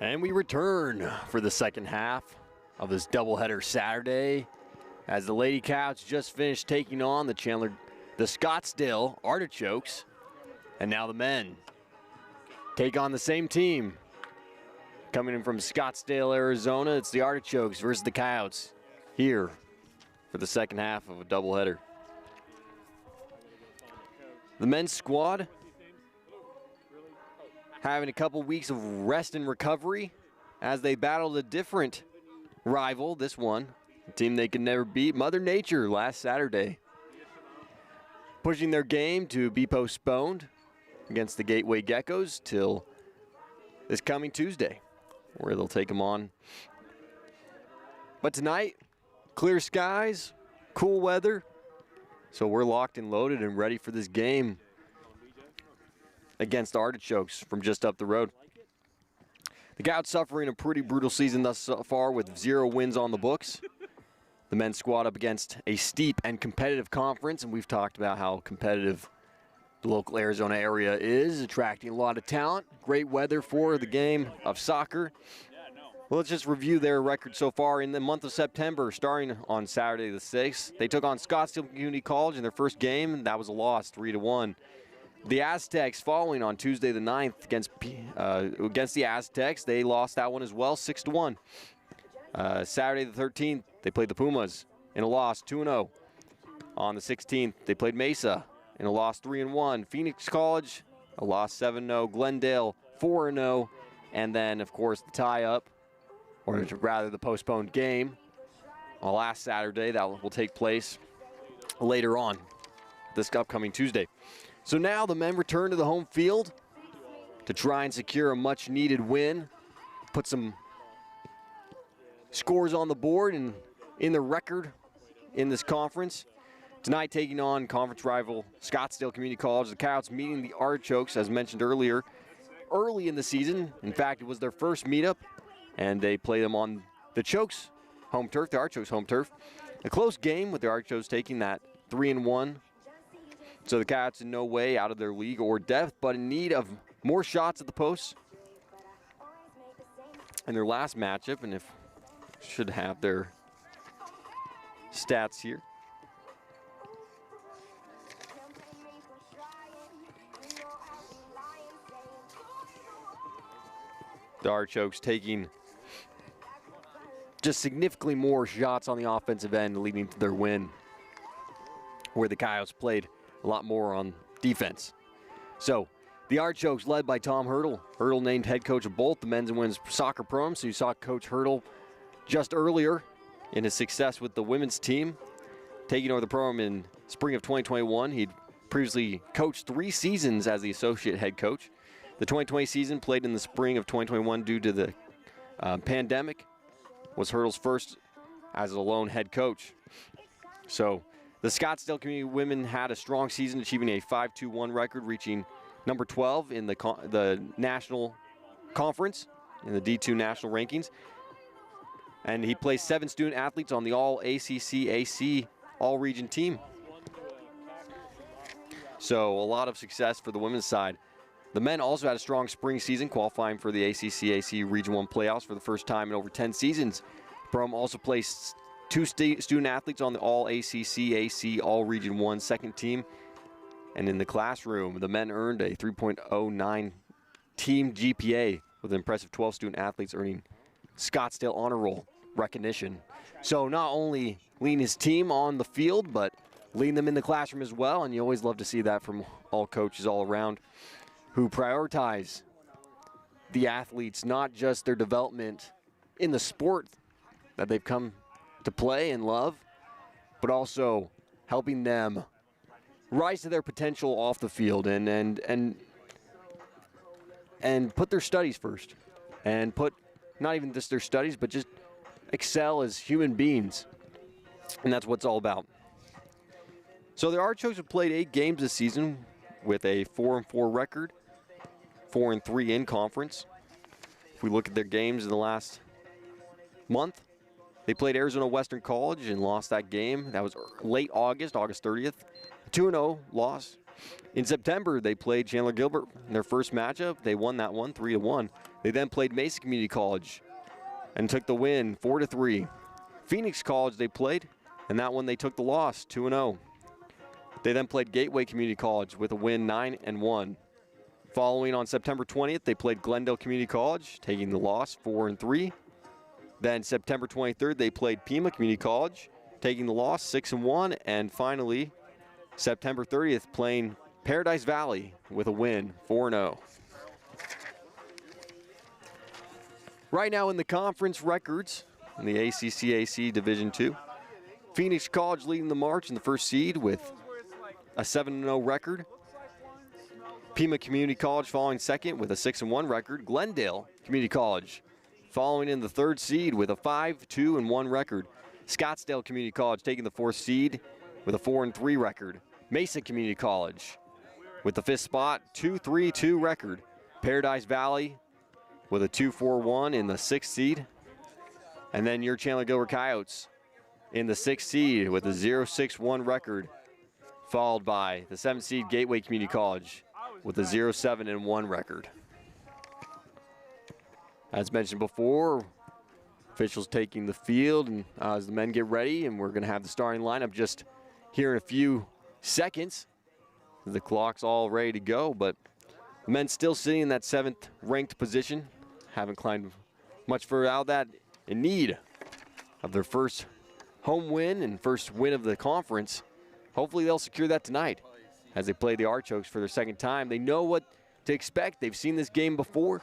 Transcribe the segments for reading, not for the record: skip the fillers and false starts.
And we return for the second half of this doubleheader Saturday as the Lady Cats just finished taking on the Scottsdale Artichokes. And now the men take on the same team. Coming in from Scottsdale, Arizona, it's the Artichokes versus the Coyotes here for the second half of a doubleheader. The men's squad having a couple weeks of rest and recovery as they battled a different rival, this one, a team they could never beat, Mother Nature, last Saturday. Pushing their game to be postponed against the Gateway Geckos till this coming Tuesday, where they'll take them on. But tonight, clear skies, cool weather, so we're locked and loaded and ready for this game against the Artichokes from just up the road. The Coyotes suffering a pretty brutal season thus far with 0 wins on the books. The men's squad up against a steep and competitive conference, and we've talked about how competitive the local Arizona area is, attracting a lot of talent. Great weather for the game of soccer. Well, let's just review their record so far. In the month of September, starting on Saturday the 6th, they took on Scottsdale Community College in their first game. That was a loss, 3-1. The Aztecs following on Tuesday the 9th against the Aztecs. They lost that one as well, 6-1. Saturday the 13th, they played the Pumas in a loss, 2-0. On the 16th, they played Mesa in a loss, 3-1. Phoenix College, a loss, 7-0. Glendale, 4-0. And then, of course, the tie-up, or rather the postponed game on last Saturday. That will take place later on this upcoming Tuesday. So now the men return to the home field to try and secure a much-needed win, put some scores on the board and in the record in this conference. Tonight taking on conference rival Scottsdale Community College. The Coyotes meeting the Artichokes, as mentioned earlier, early in the season. In fact, it was their first meetup, and they play them on the Chokes home turf, the Artichokes home turf. A close game with the Artichokes taking that 3-1. So the Coyotes in no way out of their league or depth, but in need of more shots at the post in their last matchup, and should have their stats here. The Artichokes taking just significantly more shots on the offensive end, leading to their win, where the Coyotes played a lot more on defense. So the Artichokes led by Tom Hurdle. Hurdle named head coach of both the men's and women's soccer programs. So you saw Coach Hurdle just earlier in his success with the women's team, taking over the program in spring of 2021. He'd previously coached 3 seasons as the associate head coach. The 2020 season, played in the spring of 2021 due to the pandemic, was Hurdle's first as a lone head coach. So the Scottsdale Community women had a strong season, achieving a 5-2-1 record, reaching number 12 in the national conference, in the D2 national rankings. And he placed 7 student athletes on the all-ACC-AC all-region team. So a lot of success for the women's side. The men also had a strong spring season, qualifying for the ACC-AC Region 1 playoffs for the first time in over 10 seasons. Program also placed 2 student athletes on the all-ACC-AC all-Region 1 second team. And in the classroom, the men earned a 3.09 team GPA with an impressive 12 student athletes earning Scottsdale Honor Roll recognition. So not only leading his team on the field, but leading them in the classroom as well. And you always love to see that from all coaches all around, who prioritize the athletes, not just their development in the sport that they've come to play and love, but also helping them rise to their potential off the field and put their studies first, and put not even just their studies, but just excel as human beings. And that's what it's all about. So the Artichokes have played 8 games this season with a 4-4 record, 4-3 in conference. If we look at their games in the last month, they played Arizona Western College and lost that game. That was late August 30th. 2-0 loss. In September, they played Chandler Gilbert in their first matchup. They won that one 3-1. They then played Mesa Community College and took the win 4-3. Phoenix College they played, and that one they took the loss 2-0. They then played Gateway Community College with a win 9-1. Following on September 20th, they played Glendale Community College, taking the loss 4-3. Then September 23rd, they played Pima Community College, taking the loss 6-1. And finally, September 30th, playing Paradise Valley with a win 4-0. Right now in the conference records in the ACCAC Division II, Phoenix College leading the march in the first seed with a 7-0 record. Pima Community College following second with a 6-1 record. Glendale Community College following in the third seed with a 5-2-1 record. Scottsdale Community College taking the fourth seed with a 4-3 record. Mesa Community College with the fifth spot, 2-3-2 record. Paradise Valley with a 2-4-1 in the sixth seed. And then your Chandler Gilbert Coyotes in the sixth seed with a 0-6-1 record, followed by the seventh seed Gateway Community College with a 0-7-1 record. As mentioned before, officials taking the field and as the men get ready, and we're going to have the starting lineup just here in a few seconds. The clock's all ready to go, but the men still sitting in that seventh ranked position. Haven't climbed much further out of that, in need of their first home win and first win of the conference. Hopefully they'll secure that tonight as they play the Archokes for their second time. They know what to expect. They've seen this game before,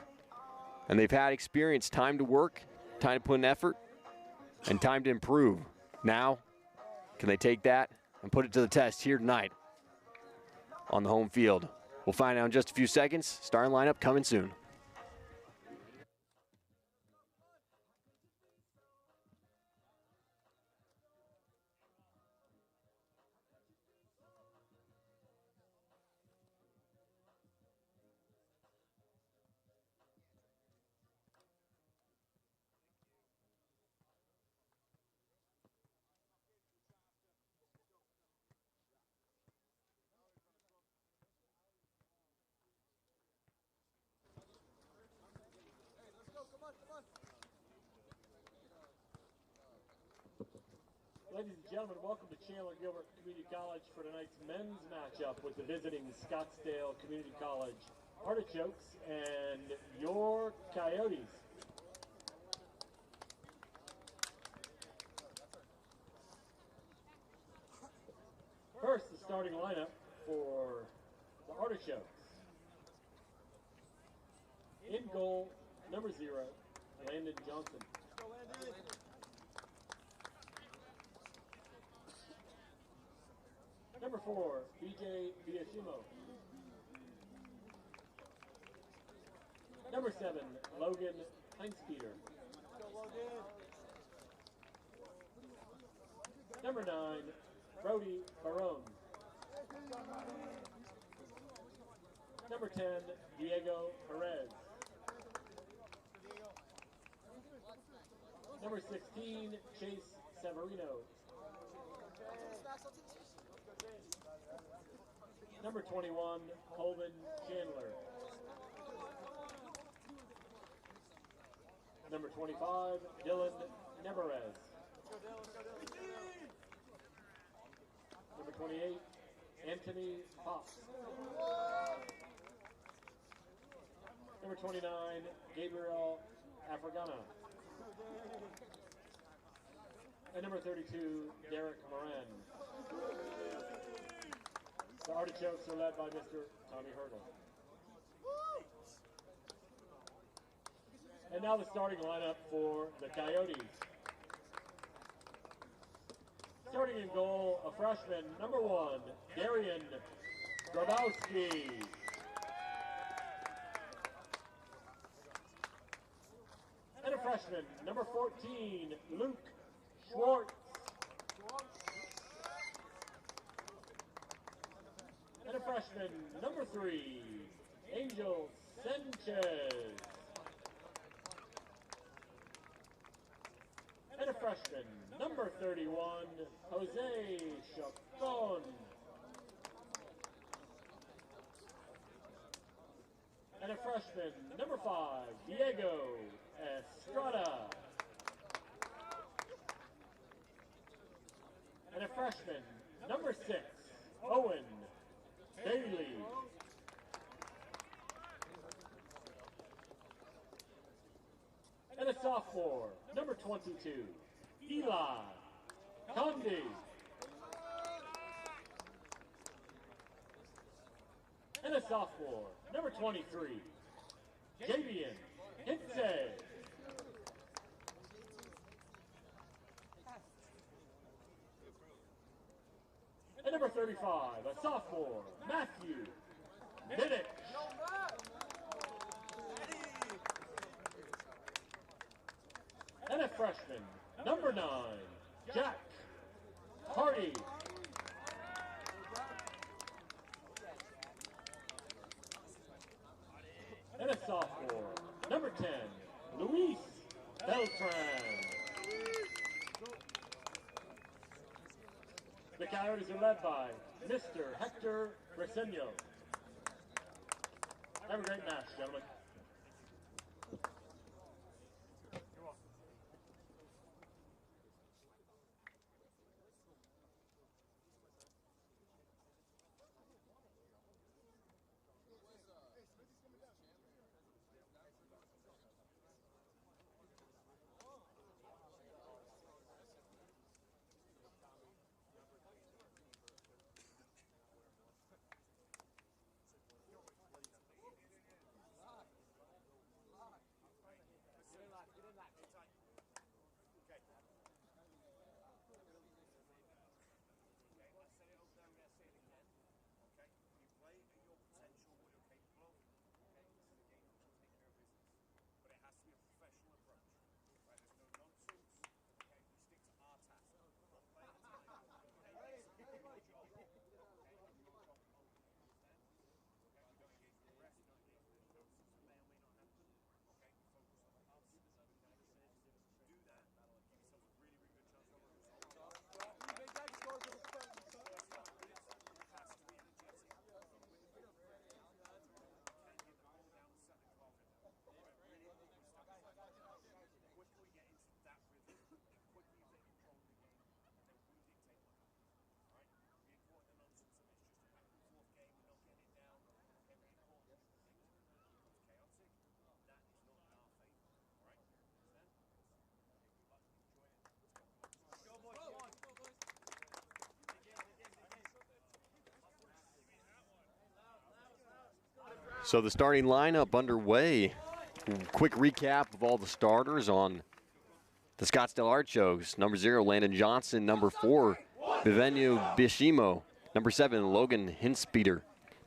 and they've had experience, time to work, time to put in effort, and time to improve. Now, can they take that and put it to the test here tonight on the home field? We'll find out in just a few seconds. Starting lineup coming soon. Ladies and gentlemen, welcome to Chandler Gilbert Community College for tonight's men's matchup with the visiting Scottsdale Community College Artichokes and your Coyotes. First, the starting lineup for the Artichokes. In goal, number 0, Landon Johnson. Number 4, BJ Biashimo. Number 7, Logan Heinzpeter. Number 9, Brody Barone. Number 10, Diego Perez. Number 16, Chase Severino. Number 21, Colvin Chandler. Number 25, Dylan Neverez. Number 28, Anthony Pops. Number 29, Gabriel Afrigana. And number 32, Derek Moran. The Artichokes are led by Mr. Tommy Hurdle. And now the starting lineup for the Coyotes. Starting in goal, a freshman, number 1, Darian Grabowski. And a freshman, number 14, Luke Schwartz. And a freshman, number 3, Angel Sanchez. And a freshman, number 31, Jose Chacon. And a freshman, number 5, Diego Estrada. And a freshman, number 6, Owen Bailey. And a sophomore, number 22, Eli Condi. And a sophomore, number 23, Javian Hintze. And number 35, a sophomore, Matthew Minnick. And a freshman, number 9, Jack Hardy. And a sophomore, number 10, Luis Beltran. The Coyotes are led by Mr. Hector Briseño. Have a great match, gentlemen. So the starting lineup underway. Quick recap of all the starters on the Scottsdale Archokes. Number 0, Landon Johnson. Number 4, Bivenio Bishimo. Number 7, Logan Hinspeter.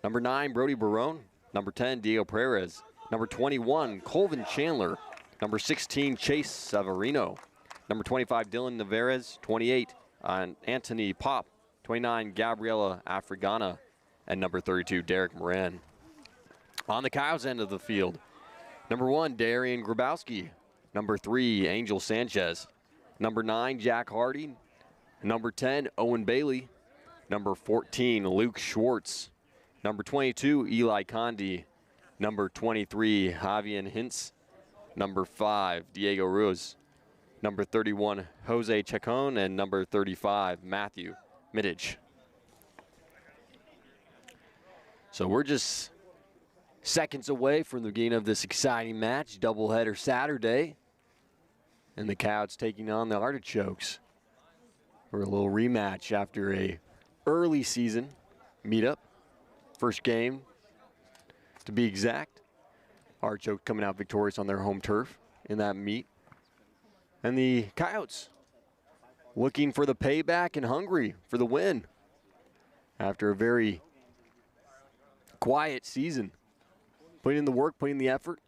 Number 9, Brody Barone. Number 10, Diego Perez. Number 21, Colvin Chandler. Number 16, Chase Severino. Number 25, Dylan Navarez. 28, Anthony Pop. 29, Gabriela Afrigana. And number 32, Derek Moran. On the Cows end of the field, number 1, Darian Grabowski. Number 3, Angel Sanchez. Number 9, Jack Hardy. Number 10, Owen Bailey. Number 14, Luke Schwartz. Number 22, Eli Condi. Number 23, Javian Hintz. Number 5, Diego Ruiz. Number 31, Jose Chacon. And number 35, Matthew Middich. So we're just seconds away from the beginning of this exciting match, doubleheader Saturday. And the Cows taking on the Artichokes for a little rematch after a early season meetup. First game, to be exact. Artichokes coming out victorious on their home turf in that meet. And the Coyotes looking for the payback and hungry for the win after a very quiet season. Putting in the work, putting in the effort.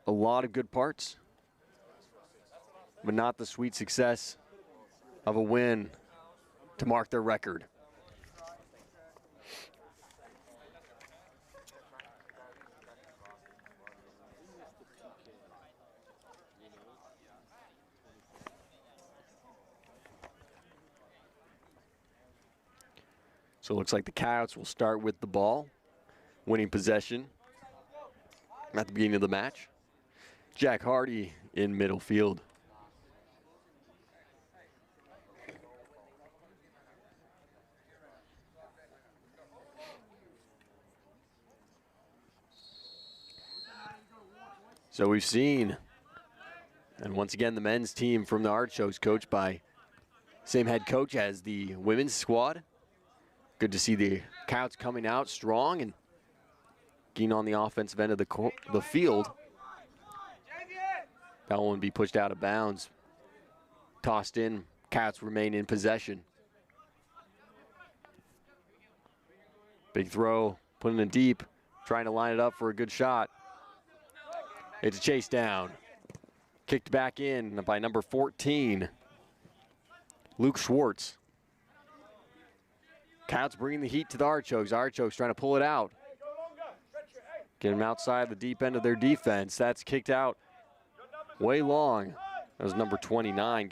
A lot of good parts, but not the sweet success of a win to mark their record. So it looks like the Coyotes will start with the ball, winning possession. at the beginning of the match. Jack Hardy in middle field. So we've seen, and once again, the men's team from the Artichokes coached by same head coach as the women's squad. Good to see the Coyotes coming out strong and getting on the offensive end of the field. That one would be pushed out of bounds. Tossed in, Coyotes remain in possession. Big throw, putting it deep, trying to line it up for a good shot. It's a chase down. Kicked back in by number 14, Luke Schwartz. Coyotes bringing the heat to the Artichokes. Artichokes trying to pull it out. Get them outside the deep end of their defense. That's kicked out way long. That was number 29,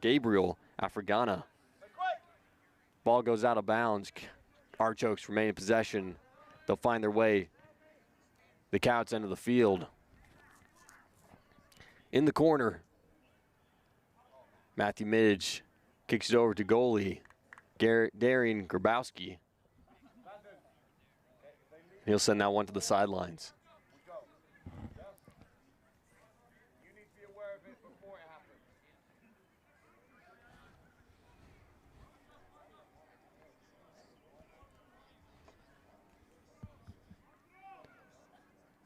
Gabriel Afrigana. Ball goes out of bounds. Artichokes remain in possession. They'll find their way the Coyotes end of the field. In the corner, Matthew Midge kicks it over to goalie Darian Grabowski. He'll send that one to the sidelines.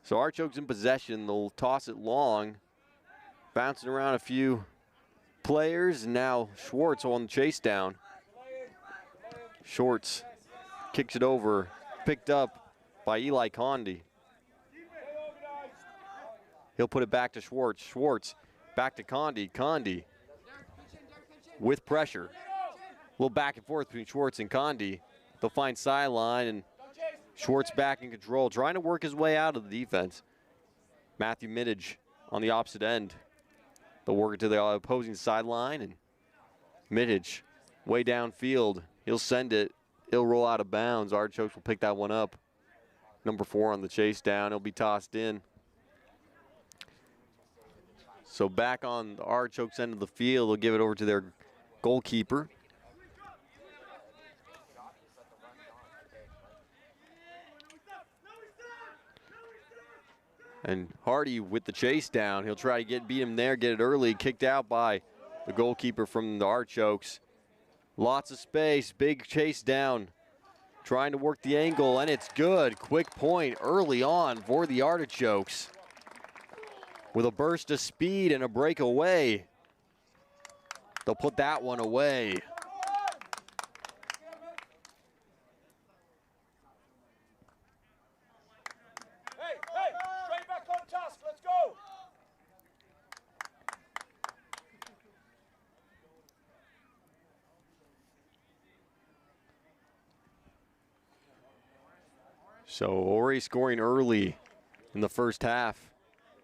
So Artichokes in possession. They'll toss it long, bouncing around a few players, and now Schwartz on the chase down. Schwartz kicks it over, picked up by Eli Condi. He'll put it back to Schwartz. Schwartz back to Condi. Condi with pressure. A little back and forth between Schwartz and Condi. They'll find sideline, and Schwartz back in control, trying to work his way out of the defense. Matthew Middage on the opposite end. They'll work it to the opposing sideline, and Middage way downfield. He'll send it. He'll roll out of bounds. Artichokes will pick that one up. Number 4 on the chase down. He'll be tossed in. So back on the Artichokes end of the field, they'll give it over to their goalkeeper. And Hardy with the chase down. He'll try to beat him there, get it early. Kicked out by the goalkeeper from the Artichokes. Lots of space, big chase down. Trying to work the angle, and it's good. Quick point early on for the Artichokes. With a burst of speed and a breakaway, they'll put that one away. So already scoring early in the first half,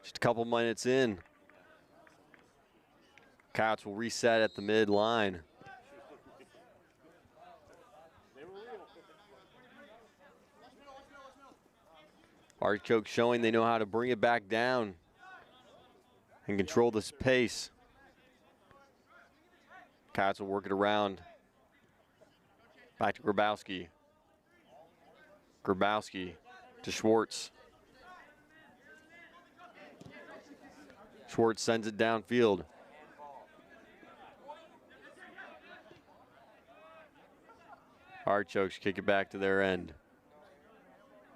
just a couple minutes in. Coyotes will reset at the mid-line. Artichokes showing they know how to bring it back down and control this pace. Coyotes will work it around. Back to Grabowski. Grabowski to Schwartz. Schwartz sends it downfield. Artichokes kick it back to their end.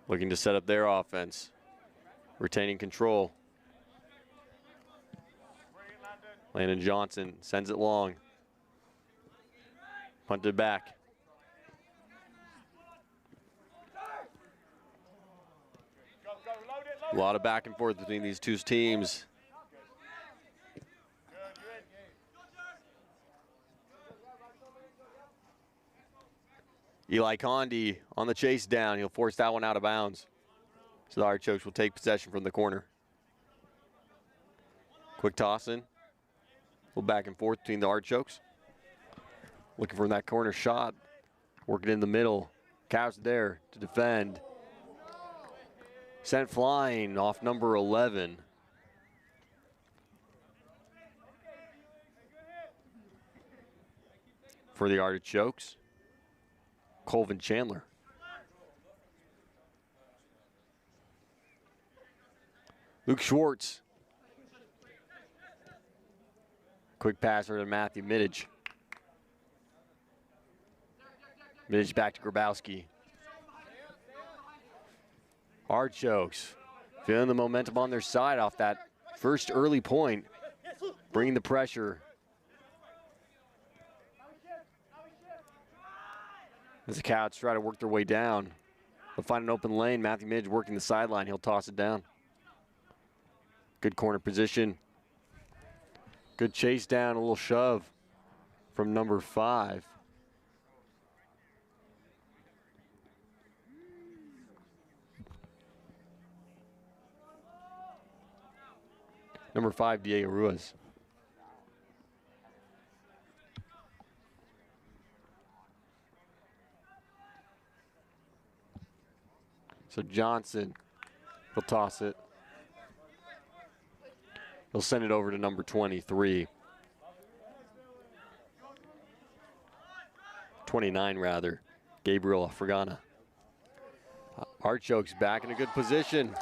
Looking to set up their offense. Retaining control. Landon Johnson sends it long. Punted back. A lot of back and forth between these two teams. Eli Condi on the chase down. He'll force that one out of bounds. So the Artichokes will take possession from the corner. Quick toss in. A little back and forth between the Artichokes. Looking for that corner shot. Working in the middle. Cows there to defend. Sent flying off number 11. For the Artichokes, Colvin Chandler. Luke Schwartz. Quick passer to Matthew Middage. Middage back to Grabowski. Artichokes feeling the momentum on their side off that first early point, bringing the pressure. As the Cats try to work their way down, they'll find an open lane. Matthew Midge working the sideline. He'll toss it down. Good corner position. Good chase down, a little shove from number 5. Number 5, Diego Ruiz. So Johnson, he'll toss it. He'll send it over to number 23. 29 rather, Gabriel Fragana. Artichokes back in a good position,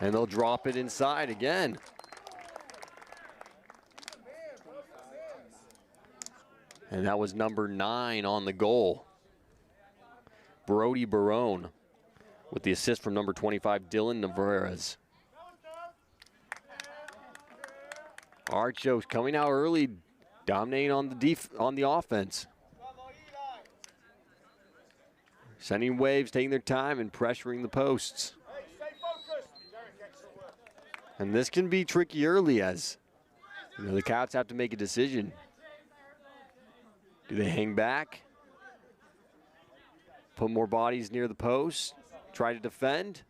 and they'll drop it inside again. And that was number 9 on the goal. Brody Barone with the assist from number 25, Dylan Navarez. Artichokes coming out early, dominating on the offense. Sending waves, taking their time, and pressuring the posts. And this can be tricky early as the Cats have to make a decision. Do they hang back? Put more bodies near the post? Try to defend?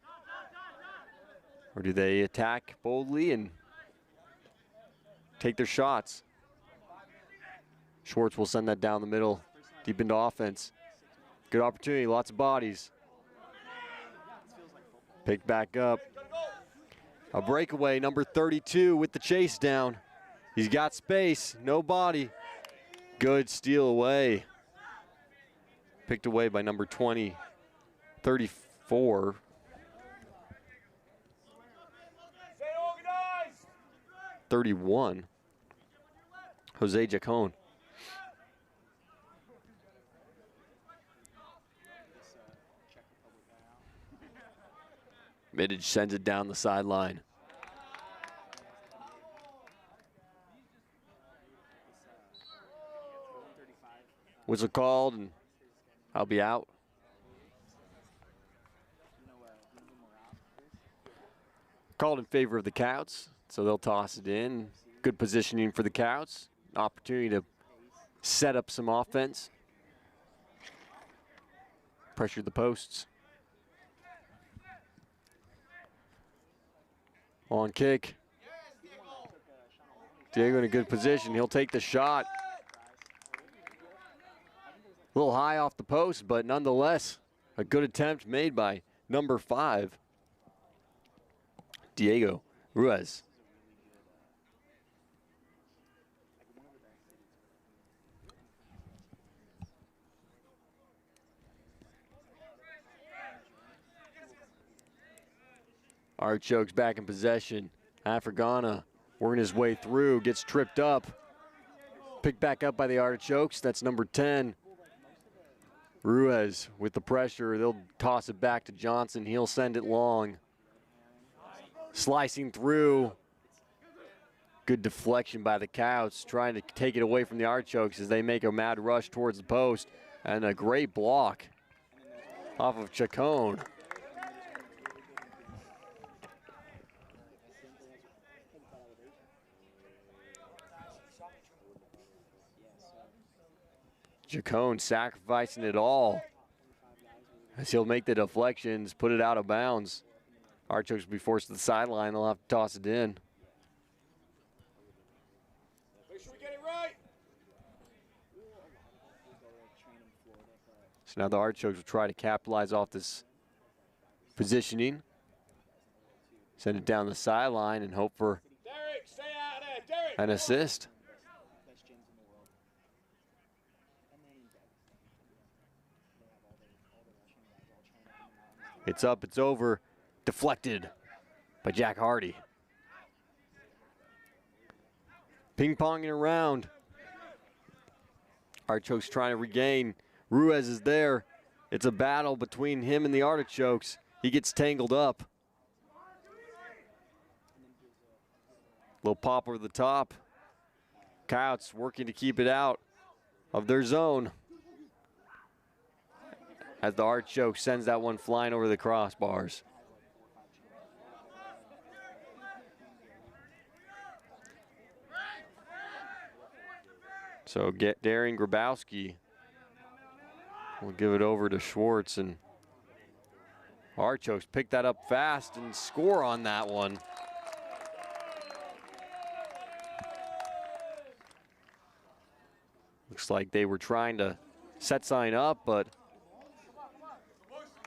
Or do they attack boldly and take their shots? Schwartz will send that down the middle, deep into offense. Good opportunity, lots of bodies. Picked back up. A breakaway, number 32 with the chase down. He's got space, no body. Good steal away. Picked away by number 20, 34. Stay organized. 31. Jose Jacone. Middage sends it down the sideline. Whistle called, and I'll be out. Called in favor of the Cats, so they'll toss it in. Good positioning for the Cats. Opportunity to set up some offense. Pressure the posts. On kick. Diego in a good position. He'll take the shot. A little high off the post, but nonetheless, a good attempt made by number 5, Diego Ruiz. Artichokes back in possession. Afrigana working his way through, gets tripped up. Picked back up by the Artichokes. That's number 10. Ruiz with the pressure. They'll toss it back to Johnson. He'll send it long. Slicing through. Good deflection by the Cats, trying to take it away from the Artichokes as they make a mad rush towards the post. And a great block off of Chacon. Chacon sacrificing it all as he'll make the deflections, put it out of bounds. Artichokes will be forced to the sideline. They'll have to toss it in. Make sure we get it right. So now the Artichokes will try to capitalize off this positioning. Send it down the sideline and hope for Derek, stay out of there. Derek. an assist. It's up, it's over. Deflected by Jack Hardy. Ping-ponging around. Artichokes trying to regain. Ruiz is there. It's a battle between him and the Artichokes. He gets tangled up. Little pop over the top. Coyotes working to keep it out of their zone. As the Artichoke sends that one flying over the crossbars. So Darian Grabowski will give it over to Schwartz, and Artichokes pick that up fast and score on that one. Looks like they were trying to set something up, but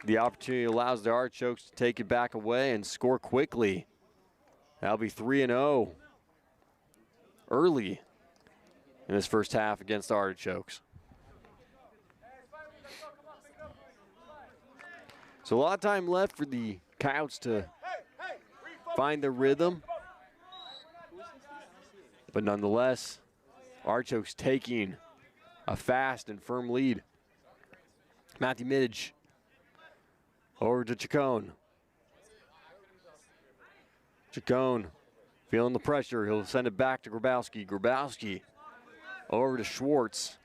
the opportunity allows the Artichokes to take it back away and score quickly. That'll be 3-0 early in this first half against the Artichokes. So a lot of time left for the Coyotes to find their rhythm. But nonetheless, Artichokes taking a fast and firm lead. Matthew Middage over to Chacon. Chacon feeling the pressure. He'll send it back to Grabowski. Grabowski over to Schwartz.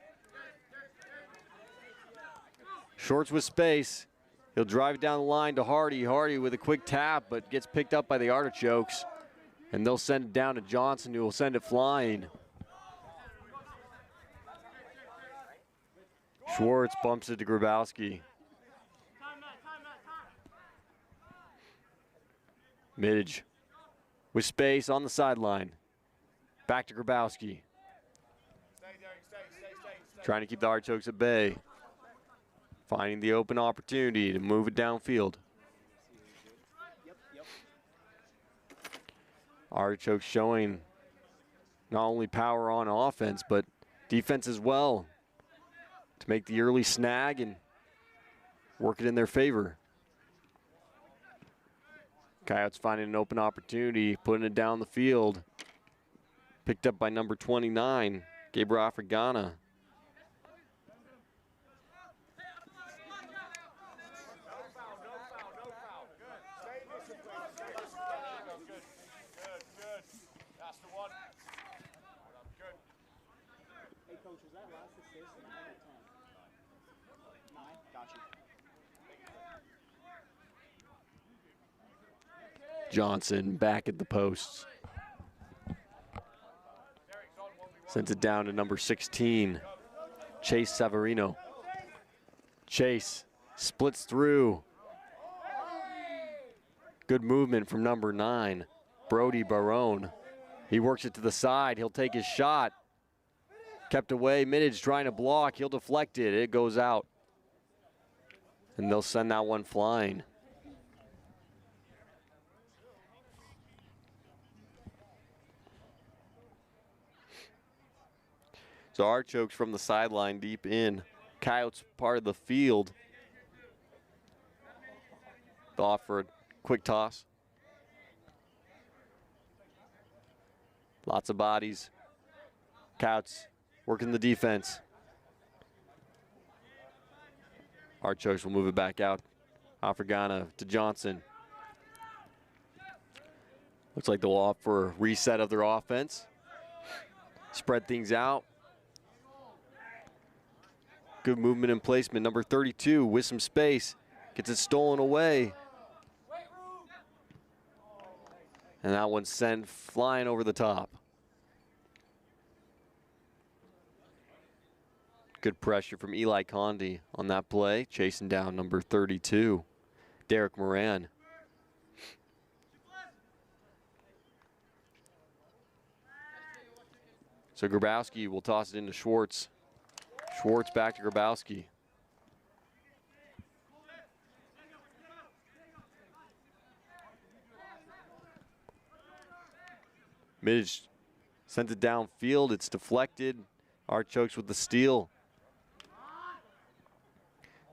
Schwartz with space. He'll drive it down the line to Hardy. Hardy with a quick tap, but gets picked up by the Artichokes. And they'll send it down to Johnson, who will send it flying. Schwartz bumps it to Grabowski. Middage with space on the sideline. Back to Grabowski. Trying to keep the Artichokes at bay. Finding the open opportunity to move it downfield. Artichokes showing not only power on offense, but defense as well to make the early snag and work it in their favor. Coyotes finding an open opportunity, putting it down the field. Picked up by number 29, Gabriel Afrigana. Johnson back at the posts. Sends it down to number 16, Chase Savarino. Chase splits through. Good movement from number 9, Brody Barone. He works it to the side. He'll take his shot. Kept away. Middage trying to block. He'll deflect it. It goes out. And they'll send that one flying. So Artichokes from the sideline deep in. Coyotes part of the field. They'll offer a quick toss. Lots of bodies. Coyotes working the defense. Artichokes will move it back out. Afrigana to Johnson. Looks like they'll offer a reset of their offense. Spread things out. Good movement and placement. Number 32 with some space. Gets it stolen away. And that one's sent flying over the top. Good pressure from Eli Condi on that play. Chasing down number 32, Derek Moran. So Grabowski will toss it into Schwartz. Schwartz back to Grabowski. Midge sends it downfield. It's deflected. Artichokes with the steal.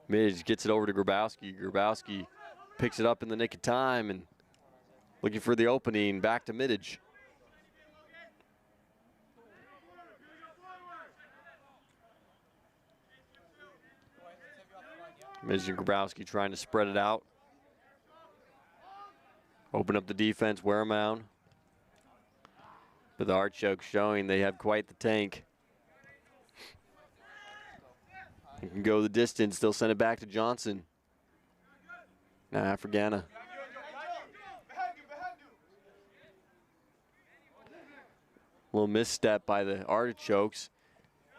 Midge gets it over to Grabowski. Grabowski picks it up in the nick of time and looking for the opening. Back to Midge. Midge and Grabowski trying to spread it out. Open up the defense, wear them down. But the Artichokes showing they have quite the tank. You can go the distance. They'll send it back to Johnson. Now Africana. Little misstep by the Artichokes.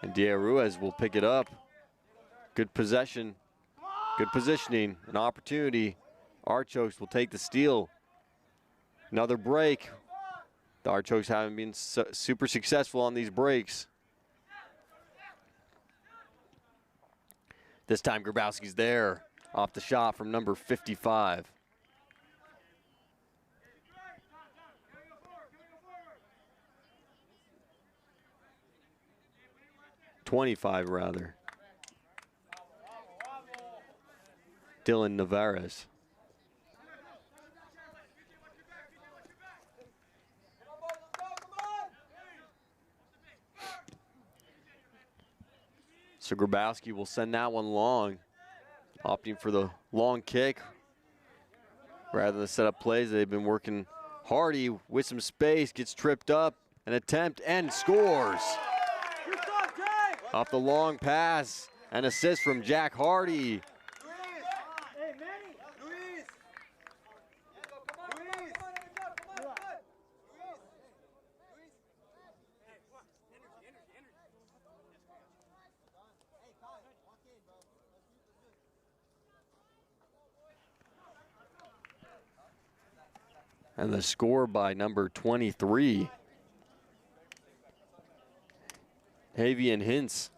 And Diego Ruiz will pick it up. Good possession. Good positioning. An opportunity. Artichokes will take the steal. Another break. The Artichokes haven't been super successful on these breaks. This time Grabowski's there, off the shot from number 55. '25 rather. Dylan Navarez. So Grabowski will send that one long, opting for the long kick rather than set up plays. They've been working Hardy with some space, gets tripped up, an attempt, and scores. Off the long pass, an assist from Jack Hardy. And the score by number 23. Havian Hintz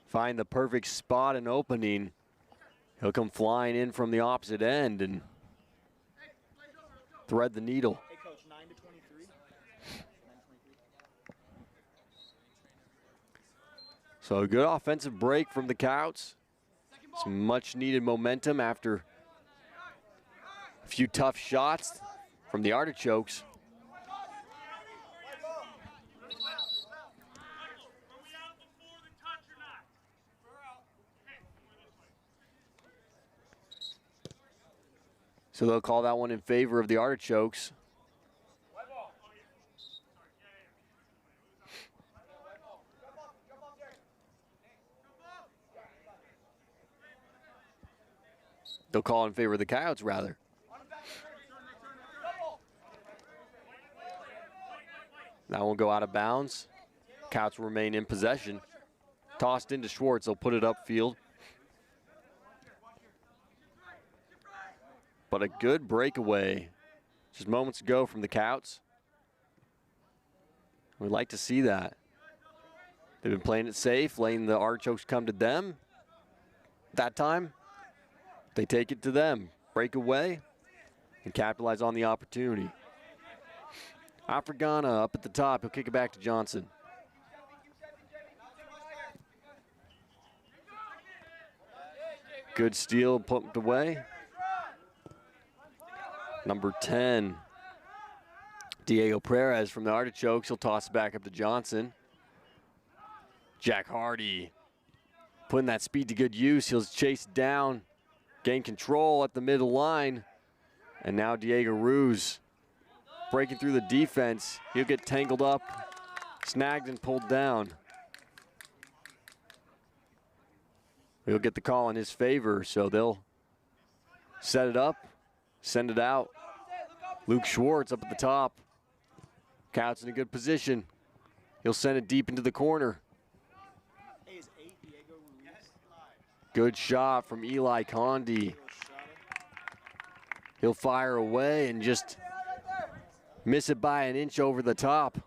find the perfect spot and opening. He'll come flying in from the opposite end and thread the needle. Hey, Coach, 9 to 23. So a good offensive break from the Couts. Some much needed momentum after a few tough shots from the Artichokes. So they'll call that one in favor of the Artichokes. They'll call in favor of the Coyotes, rather. That will go out of bounds. Coyotes will remain in possession. Tossed into Schwartz. They'll put it upfield. But a good breakaway just moments ago from the Coyotes. We'd like to see that. They've been playing it safe, letting the Artichokes come to them. That time, they take it to them. Break away and capitalize on the opportunity. Africana up at the top. He'll kick it back to Johnson. Good steal, pumped away. Number 10, Diego Perez from the Artichokes. He'll toss it back up to Johnson. Jack Hardy putting that speed to good use. He'll chase down, gain control at the middle line. And now Diego Ruz breaking through the defense. He'll get tangled up, snagged and pulled down. He'll get the call in his favor, so they'll set it up, send it out. Luke Schwartz up at the top. Coyotes in a good position. He'll send it deep into the corner. Good shot from Eli Condi. He'll fire away and just miss it by an inch over the top.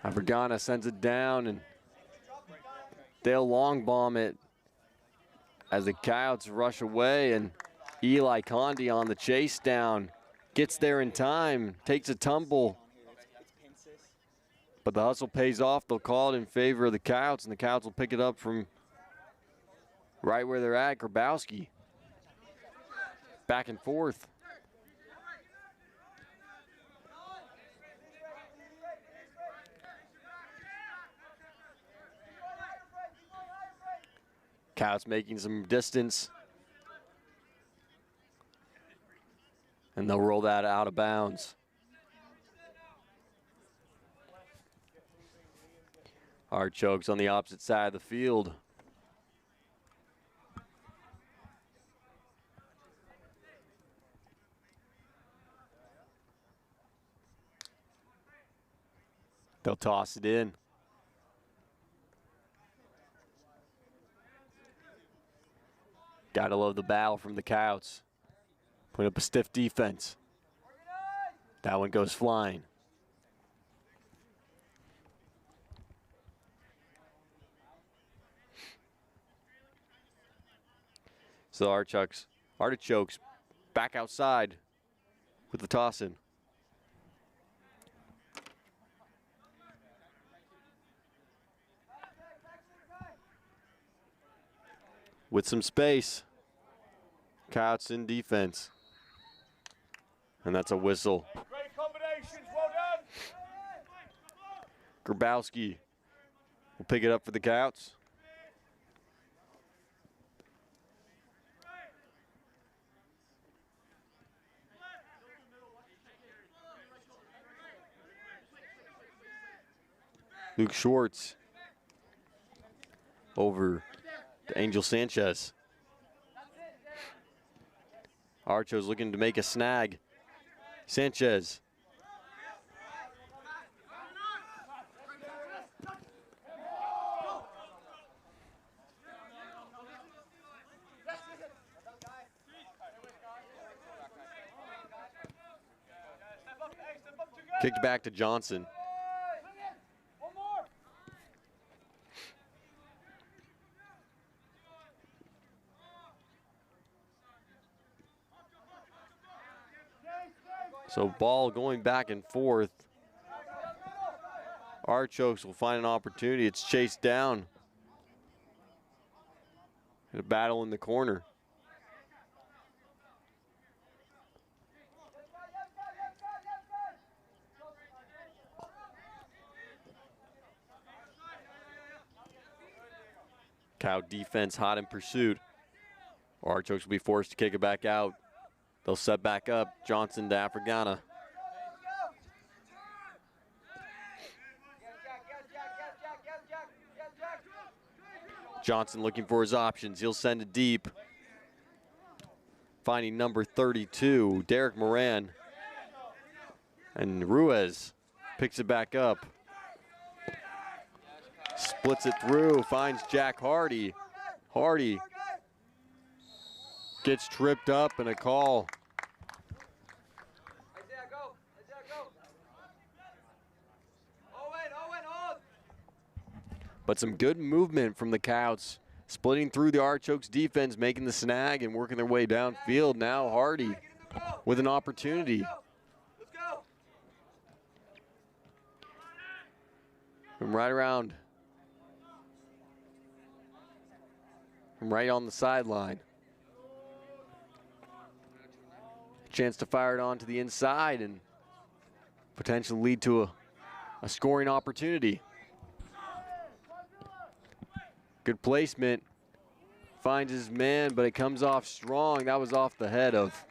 Africana sends it down and they'll long bomb it as the Coyotes rush away, and Eli Condi on the chase down. Gets there in time, takes a tumble. But the hustle pays off. They'll call it in favor of the Coyotes, and the Coyotes will pick it up from right where they're at. Grabowski. Back and forth. Coyotes making some distance. And they'll roll that out of bounds. Artichokes on the opposite side of the field. They'll toss it in. Gotta love the battle from the Coyotes. Put up a stiff defense. That one goes flying. So Artichokes back outside with the toss in. With some space. Coyotes in defense. And that's a whistle. Great combinations, well done. Grabowski will pick it up for the Coyotes. Luke Schwartz over to Angel Sanchez. Archo's looking to make a snag. Sanchez. Kicked back to Johnson. So ball going back and forth. Artichokes will find an opportunity. It's chased down. A battle in the corner. Cow defense hot in pursuit. Artichokes will be forced to kick it back out. They'll set back up. Johnson to Africana. Johnson looking for his options. He'll send it deep. Finding number 32, Derek Moran. And Ruiz picks it back up. Splits it through, finds Jack Hardy. Hardy gets tripped up and a call. But some good movement from the Coyotes, splitting through the Artichokes defense, making the snag and working their way downfield. Now Hardy with an opportunity. From right around, from right on the sideline. Chance to fire it on to the inside and potentially lead to a scoring opportunity. Good placement. Finds his man, but it comes off strong. That was off the head of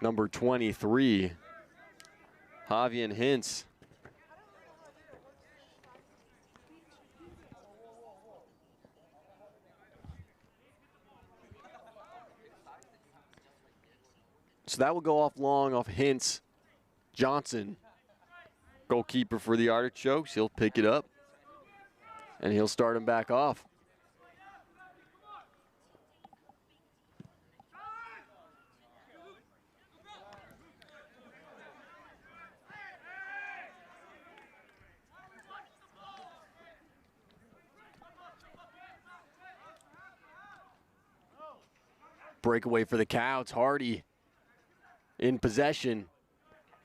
number 23, Javian Hintz. So that will go off long off Hintz. Johnson, goalkeeper for the Artichokes, he'll pick it up. And he'll start him back off. Breakaway for the Cows. Hardy in possession.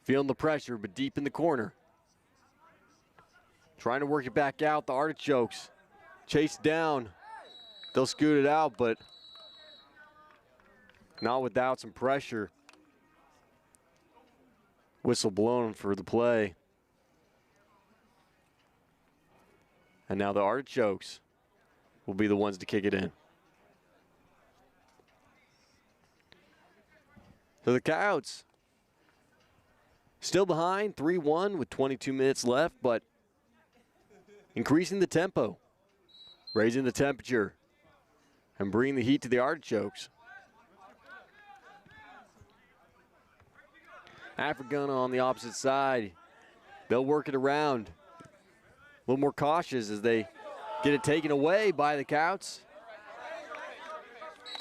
Feeling the pressure, but deep in the corner. Trying to work it back out. The Artichokes chase down. They'll scoot it out, but not without some pressure. Whistle blown for the play. And now the Artichokes will be the ones to kick it in. So the Coyotes still behind 3-1 with 22 minutes left, but increasing the tempo, raising the temperature, and bringing the heat to the Artichokes. Africana on the opposite side. They'll work it around. A little more cautious as they get it taken away by the Coyotes.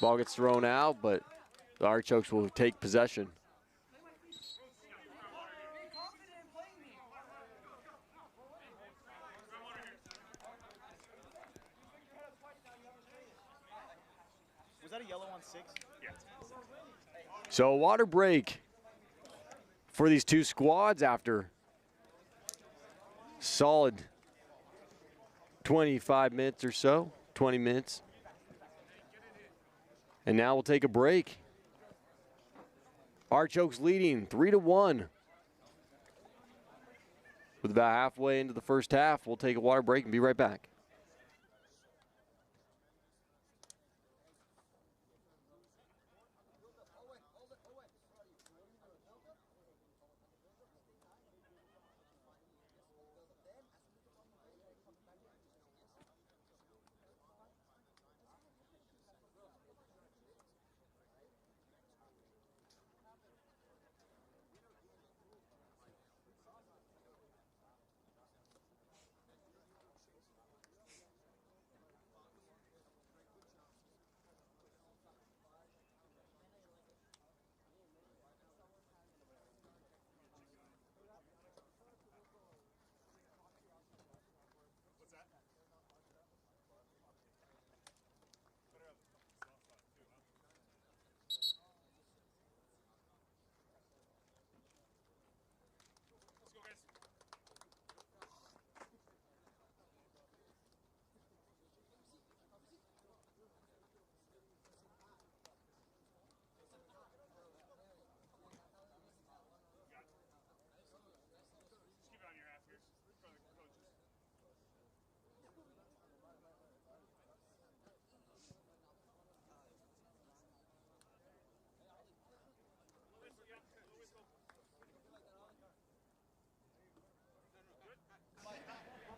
Ball gets thrown out, but the Artichokes will take possession. Was that a yellow on 6? Yeah. So a water break for these two squads after solid 25 minutes or so, 20 minutes. And now we'll take a break. Artichokes leading 3-1. With about halfway into the first half, we'll take a water break and be right back.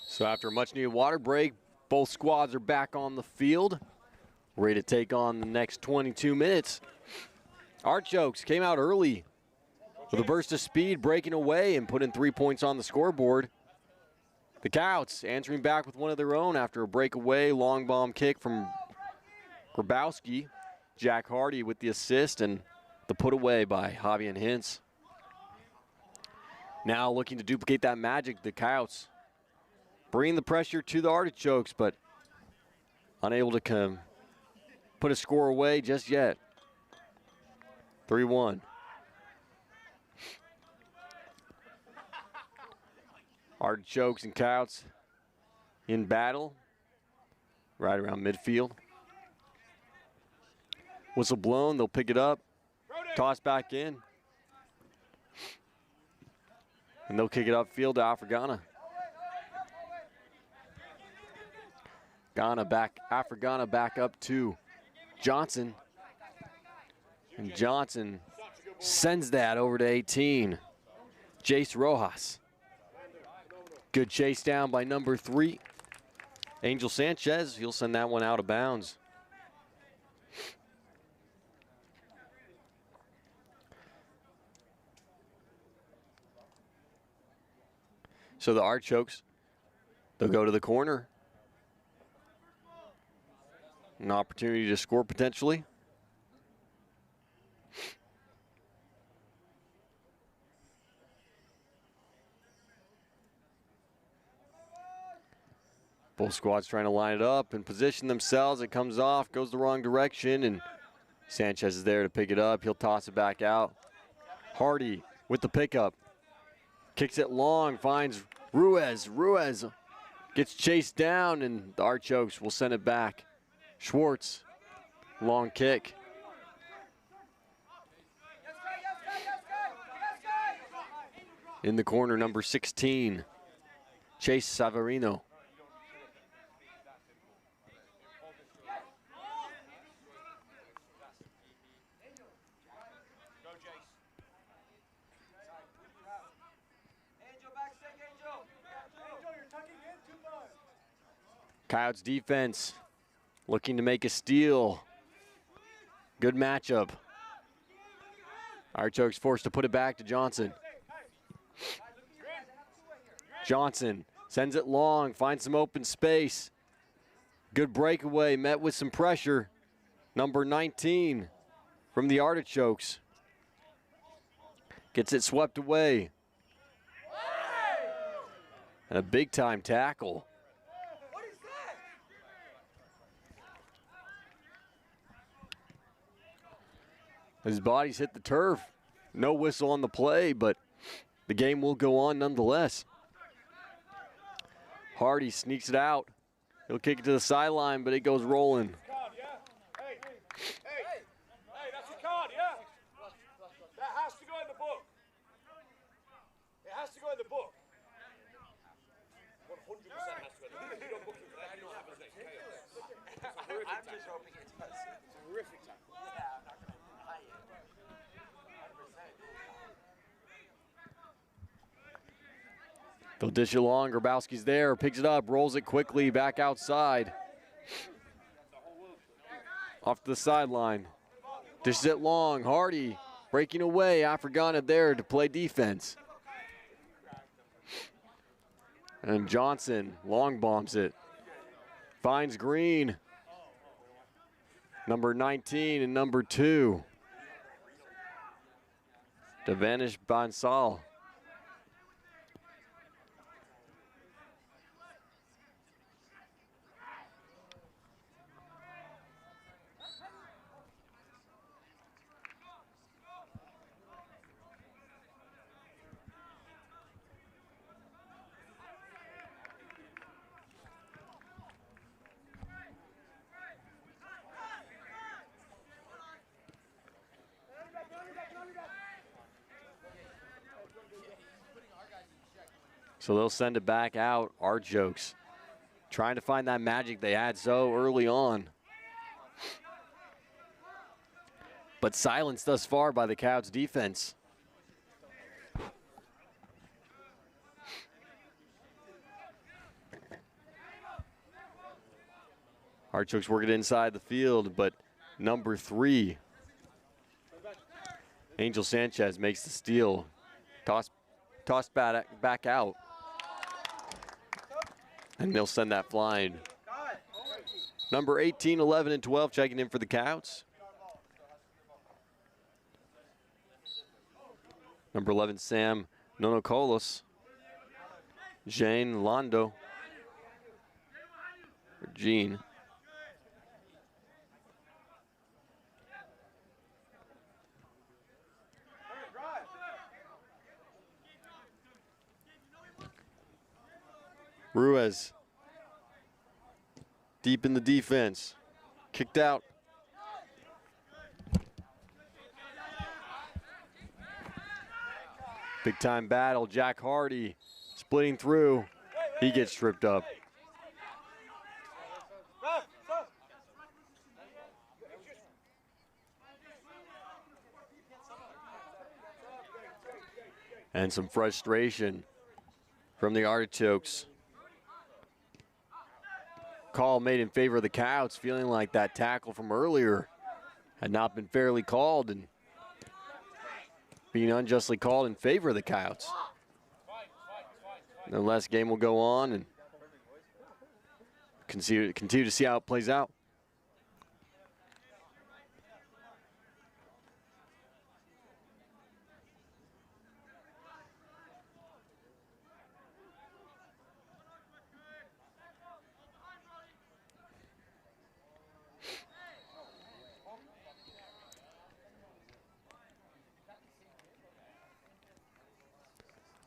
So after a much-needed water break, both squads are back on the field, ready to take on the next 22 minutes. Artichokes came out early with a burst of speed, breaking away and putting 3 points on the scoreboard. The Coyotes answering back with one of their own after a breakaway long bomb kick from Grabowski. Jack Hardy with the assist and the put away by Javier Hintz. Now looking to duplicate that magic, the Coyotes bringing the pressure to the Artichokes, but unable to put a score away just yet. 3-1. Artichokes and Coyotes in battle right around midfield. Whistle blown, they'll pick it up, toss back in, and they'll kick it upfield to Africana. Africana back up to Johnson. And Johnson sends that over to 18. Jace Rojas. Good chase down by number 3. Angel Sanchez, he'll send that one out of bounds. So the Artichokes, they'll go to the corner. An opportunity to score potentially. Both squads trying to line it up and position themselves. It comes off, goes the wrong direction, and Sanchez is there to pick it up. He'll toss it back out. Hardy with the pickup. Kicks it long, finds Ruiz. Ruiz gets chased down, and the Artichokes will send it back. Schwartz, long kick. In the corner, number 16, Chase Savarino. Coyotes defense looking to make a steal. Good matchup. Artichokes forced to put it back to Johnson. Johnson sends it long, finds some open space. Good breakaway, met with some pressure. Number 19 from the Artichokes. Gets it swept away. And a big time tackle. His body's hit the turf. No whistle on the play, but the game will go on nonetheless. Hardy sneaks it out. He'll kick it to the sideline, but it goes rolling. Card, yeah? Hey, that's a card, yeah? That has to go in the book. It has to go in the book. 100% has to go in the book. If you don't book it for that, you don't have a next chaos. I'm just hoping it does. It's a horrific tackle. Yeah, I'm not going to deny it. 100%. They'll dish it along. Grabowski's there, picks it up, rolls it quickly back outside. Off to the sideline. Dishes it long. Hardy breaking away. Africana there to play defense. And Johnson long bombs it. Finds Green. Number 19 and number 2. Devanish Bansal. So they'll send it back out. Artichokes trying to find that magic they had so early on. But silenced thus far by the Coyotes defense. Artichokes working inside the field, but number 3, Angel Sanchez, makes the steal. Tossed back out. And they'll send that flying. Number 18, 11, and 12 checking in for the Coyotes. Number 11, Sam Nonokolos. Jane Londo. Or Jean. Ruiz, deep in the defense, kicked out. Big time battle, Jack Hardy splitting through, he gets tripped up. And some frustration from the Artichokes. Call made in favor of the Coyotes, feeling like that tackle from earlier had not been fairly called and being unjustly called in favor of the Coyotes. Nonetheless, game will go on and continue to see how it plays out.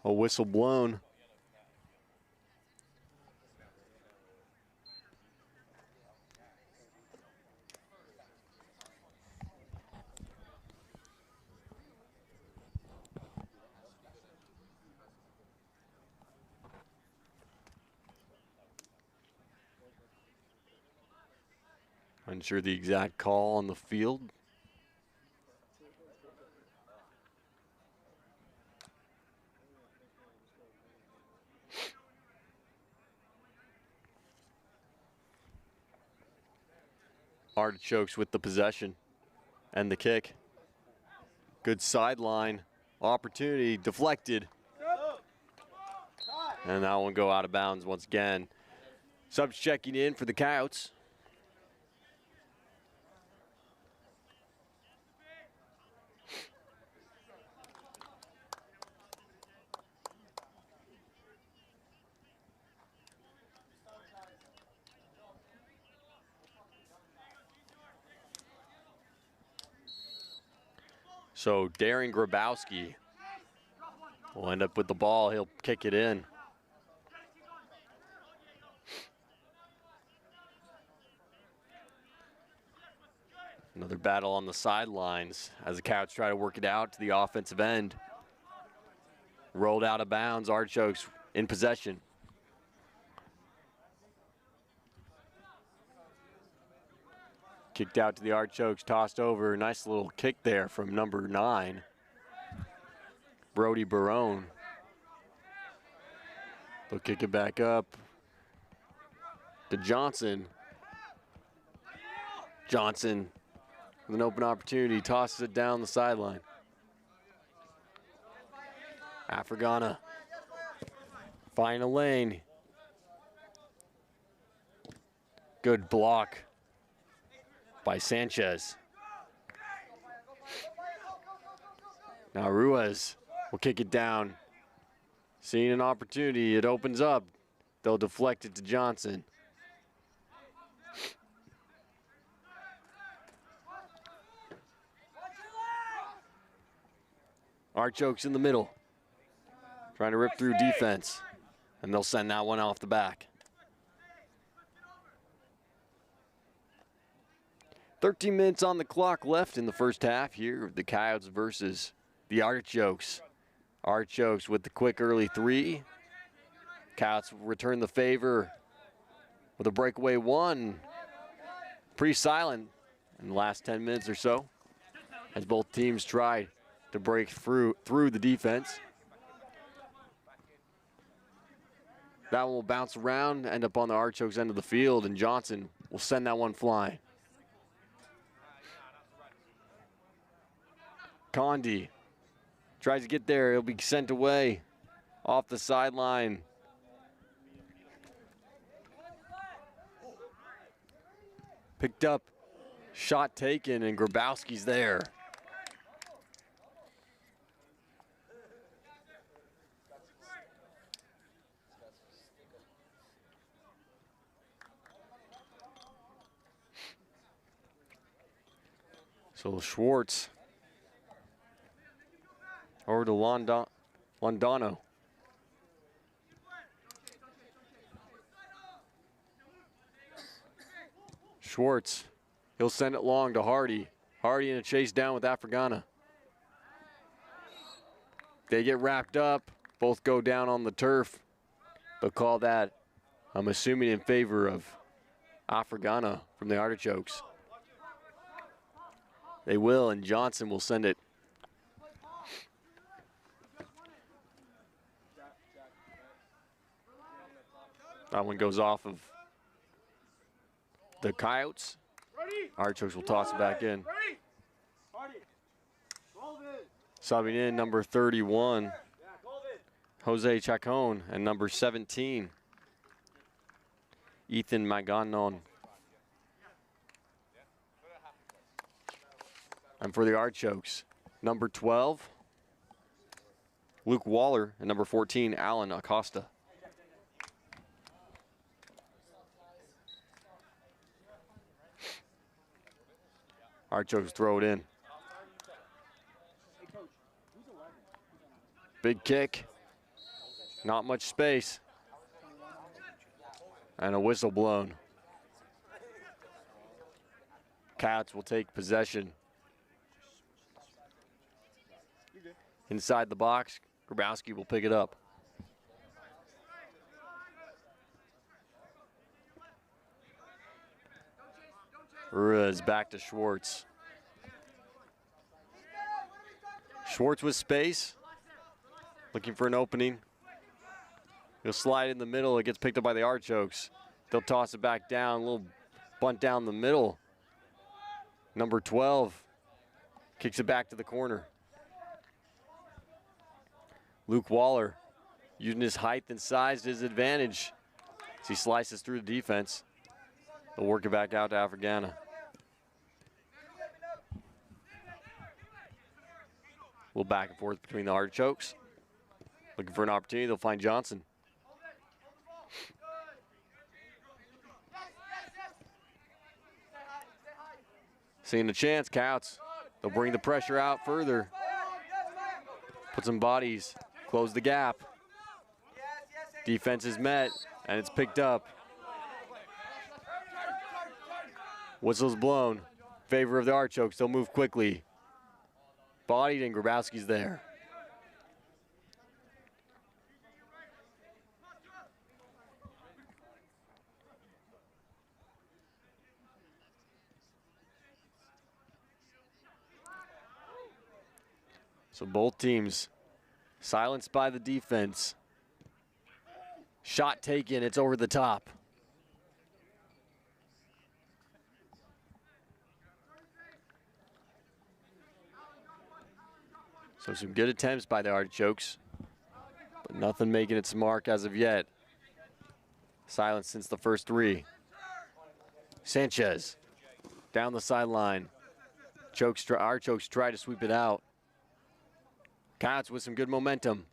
A whistle blown. Unsure the exact call on the field. Artichokes with the possession and the kick. Good sideline opportunity, deflected. And that one go out of bounds once again. Subs checking in for the Coyotes. So Darren Grabowski will end up with the ball. He'll kick it in. Another battle on the sidelines as the Coyotes try to work it out to the offensive end. Rolled out of bounds, Artichokes in possession. Kicked out to the Artichokes, tossed over. Nice little kick there from number 9, Brody Barone. They'll kick it back up to Johnson. Johnson with an open opportunity, tosses it down the sideline. Africana find a lane. Good block by Sanchez. Now Ruiz will kick it down. Seeing an opportunity, it opens up. They'll deflect it to Johnson. Artichokes in the middle, trying to rip through defense, and they'll send that one off the back. 13 minutes on the clock left in the first half here. The Coyotes versus the Artichokes. Artichokes with the quick early 3. Coyotes return the favor with a breakaway 1. Pretty silent in the last 10 minutes or so as both teams try to break through the defense. That one will bounce around, end up on the Artichokes end of the field, and Johnson will send that one flying. Condi tries to get there. He'll be sent away off the sideline. Picked up, shot taken, and Grabowski's there. So Schwartz over to Londano. Schwartz, he'll send it long to Hardy. Hardy in a chase down with Africana. They get wrapped up, both go down on the turf. They'll call that, I'm assuming, in favor of Africana from the Artichokes. They will, and Johnson will send it. That one goes off of the Coyotes. Artichokes will toss it back in. Subbing in number 31, Jose Chacon, and number 17, Ethan Maganon. And for the Artichokes, number 12, Luke Waller, and number 14, Alan Acosta. Artichokes throw it in. Big kick, Not much space. And a whistle blown. Cats will take possession. Inside the box, Grabowski will pick it up. Ruz back to Schwartz. Schwartz with space, looking for an opening. He'll slide in the middle. It gets picked up by the Archokes. They'll toss it back down, a little bunt down the middle. Number 12 kicks it back to the corner. Luke Waller using his height and size to his advantage as he slices through the defense. They'll work it back out to Africana. A little back and forth between the Archokes. Looking for an opportunity, they'll find Johnson. Seeing a chance, Counts. They'll bring the pressure out further. Put some bodies, close the gap. Defense is met, and it's picked up. Whistle's blown in favor of the Archokes. They'll move quickly. Bodied, and Grabowski's there. So both teams silenced by the defense. Shot taken, it's over the top. So some good attempts by the Archokes, but nothing making its mark as of yet. Silence since the first three. Sanchez down the sideline. Archokes try to sweep it out. Counts with some good momentum.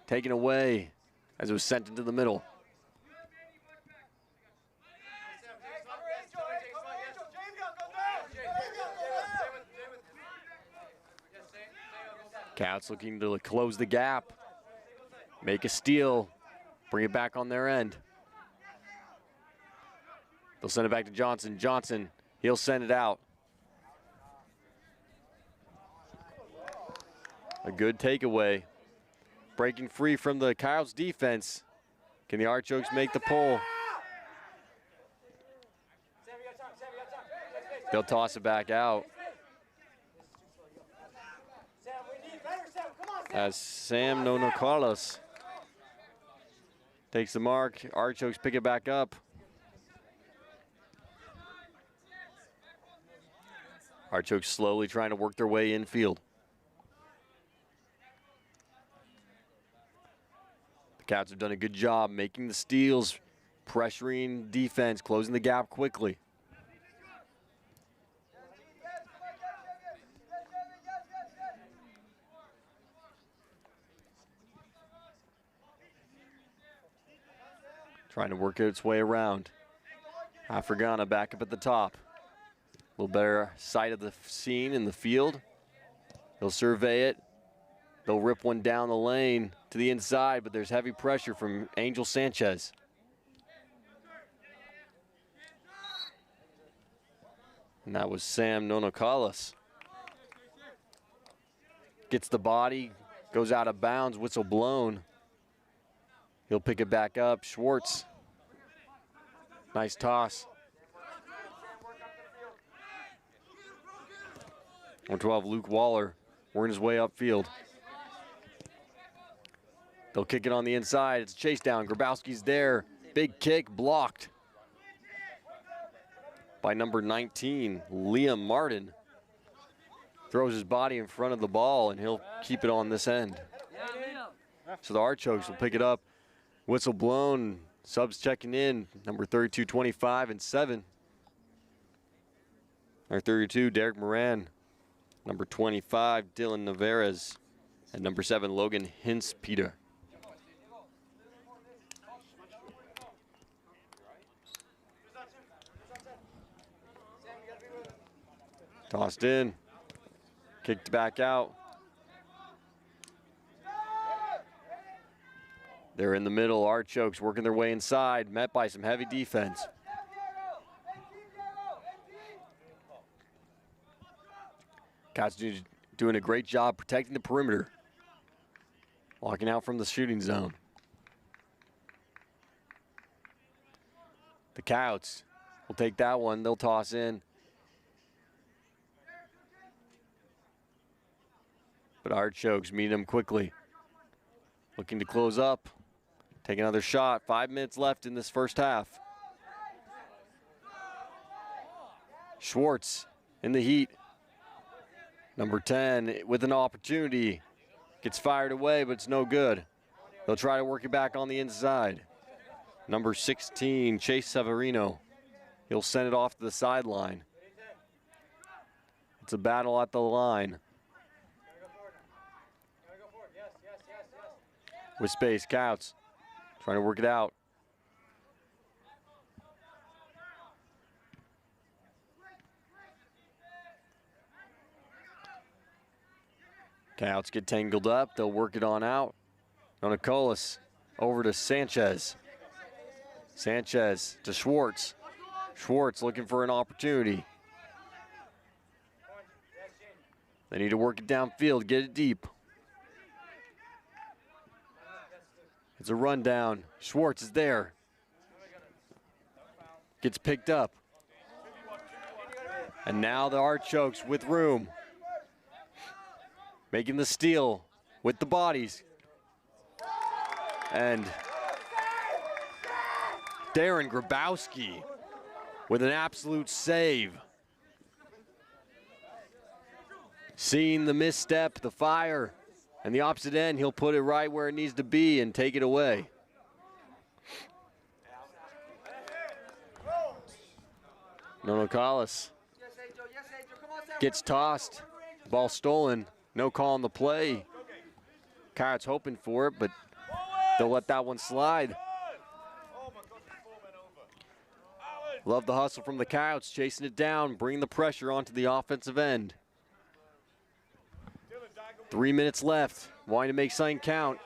Taken away as it was sent into the middle. Counts looking to close the gap, make a steal, bring it back on their end. They'll send it back to Johnson. Johnson, he'll send it out. A good takeaway. Breaking free from the Coyotes defense. Can the Archokes make the pull? They'll toss it back out. As Sam Nonocarlos takes the mark, Archokes pick it back up. Archokes slowly trying to work their way infield. The Cats have done a good job making the steals, pressuring defense, closing the gap quickly. Trying to work its way around. Africana back up at the top. A little better sight of the scene in the field. They'll survey it. They'll rip one down the lane to the inside, but there's heavy pressure from Angel Sanchez. And that was Sam Nonocalis. Gets the body, goes out of bounds, whistle blown. He'll pick it back up. Schwartz. Nice toss. 112, Luke Waller, working his way upfield. They'll kick it on the inside. It's a chase down. Grabowski's there. Big kick, blocked by number 19, Liam Martin. Throws his body in front of the ball, and he'll keep it on this end. So the Archokes will pick it up. Whistle blown, subs checking in, number 32, 25, and 7. Our 32, Derek Moran. Number 25, Dylan Navarez. And number 7, Logan Hintz-Peter. Tossed in, kicked back out. They're in the middle. Artichokes working their way inside, met by some heavy defense. Cats doing a great job protecting the perimeter, walking out from the shooting zone. The Coyotes will take that one. They'll toss in. But Artichokes meet them quickly. Looking to close up. Take another shot. 5 minutes left in this first half. Schwartz in the heat. Number 10 with an opportunity. Gets fired away, but it's no good. They'll try to work it back on the inside. Number 16, Chase Severino. He'll send it off to the sideline. It's a battle at the line. With space, Coyotes trying to work it out. Coyotes get tangled up. They'll work it on out. Nonacolis over to Sanchez. Sanchez to Schwartz. Schwartz looking for an opportunity. They need to work it downfield, get it deep. It's a rundown. Schwartz is there. Gets picked up. And now the Artichokes with room. Making the steal with the bodies. And Darren Grabowski with an absolute save. Seeing the misstep, the fire, and the opposite end, he'll put it right where it needs to be and take it away. Nonacolis gets tossed. Ball stolen. No call on the play. Coyotes hoping for it, but they'll let that one slide. Love the hustle from the Coyotes, chasing it down, bringing the pressure onto the offensive end. 3 minutes left, wanting to make something count.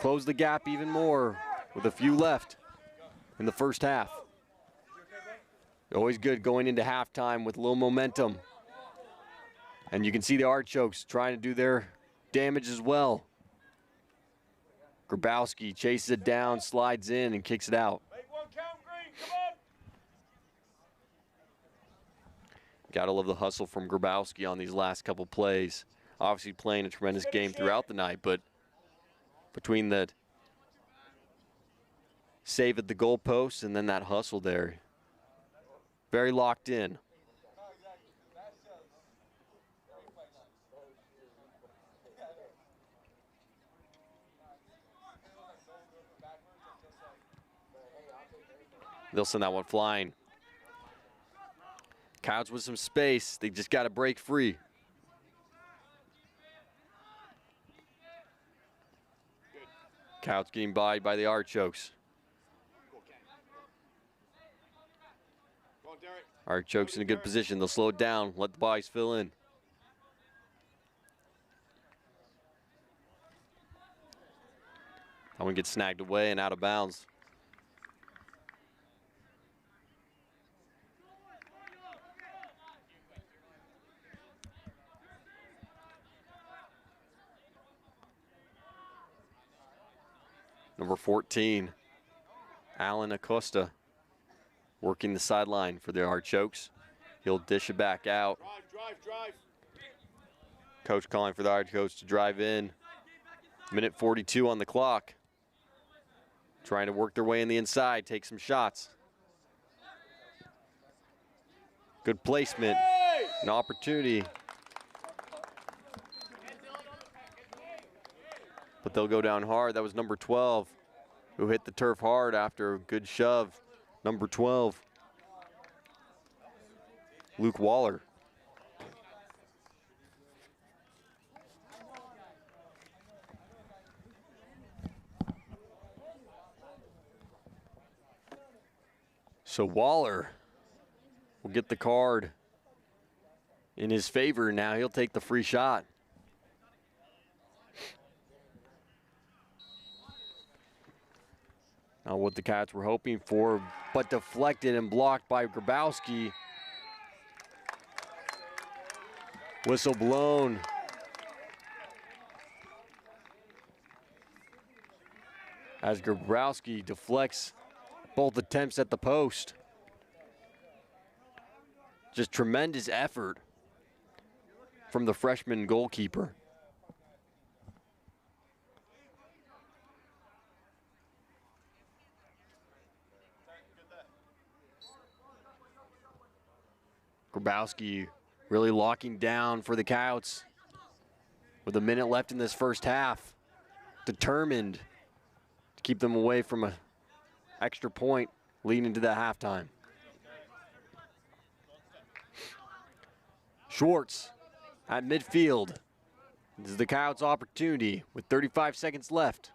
Close the gap even more with a few left in the first half. Always good going into halftime with a little momentum. And you can see the Artichokes trying to do their damage as well. Grabowski chases it down, slides in, and kicks it out. Gotta love the hustle from Grabowski on these last couple plays. Obviously playing a tremendous game throughout the night, but between the save at the goalpost and then that hustle there, very locked in. They'll send that one flying. Coyotes with some space. They just got to break free. Coyotes getting by the Artichokes. Artichokes in a good position. They'll slow it down. Let the bodies fill in. That one gets snagged away and out of bounds. Number 14, Alan Acosta, working the sideline for the Artichokes. He'll dish it back out. Drive. Coach calling for the Artichokes to drive in. Minute 42 on the clock. Trying to work their way in the inside, take some shots. Good placement, an opportunity. But they'll go down hard. That was number 12, who hit the turf hard after a good shove. Number 12, Luke Waller. So Waller will get the card in his favor. Now he'll take the free shot. Not what the Cats were hoping for, but deflected and blocked by Grabowski. Whistle blown. As Grabowski deflects both attempts at the post. Just tremendous effort from the freshman goalkeeper. Grabowski really locking down for the Couts with a minute left in this first half. Determined to keep them away from an extra point leading into that halftime. Schwartz at midfield. This is the Coyotes' opportunity with 35 seconds left.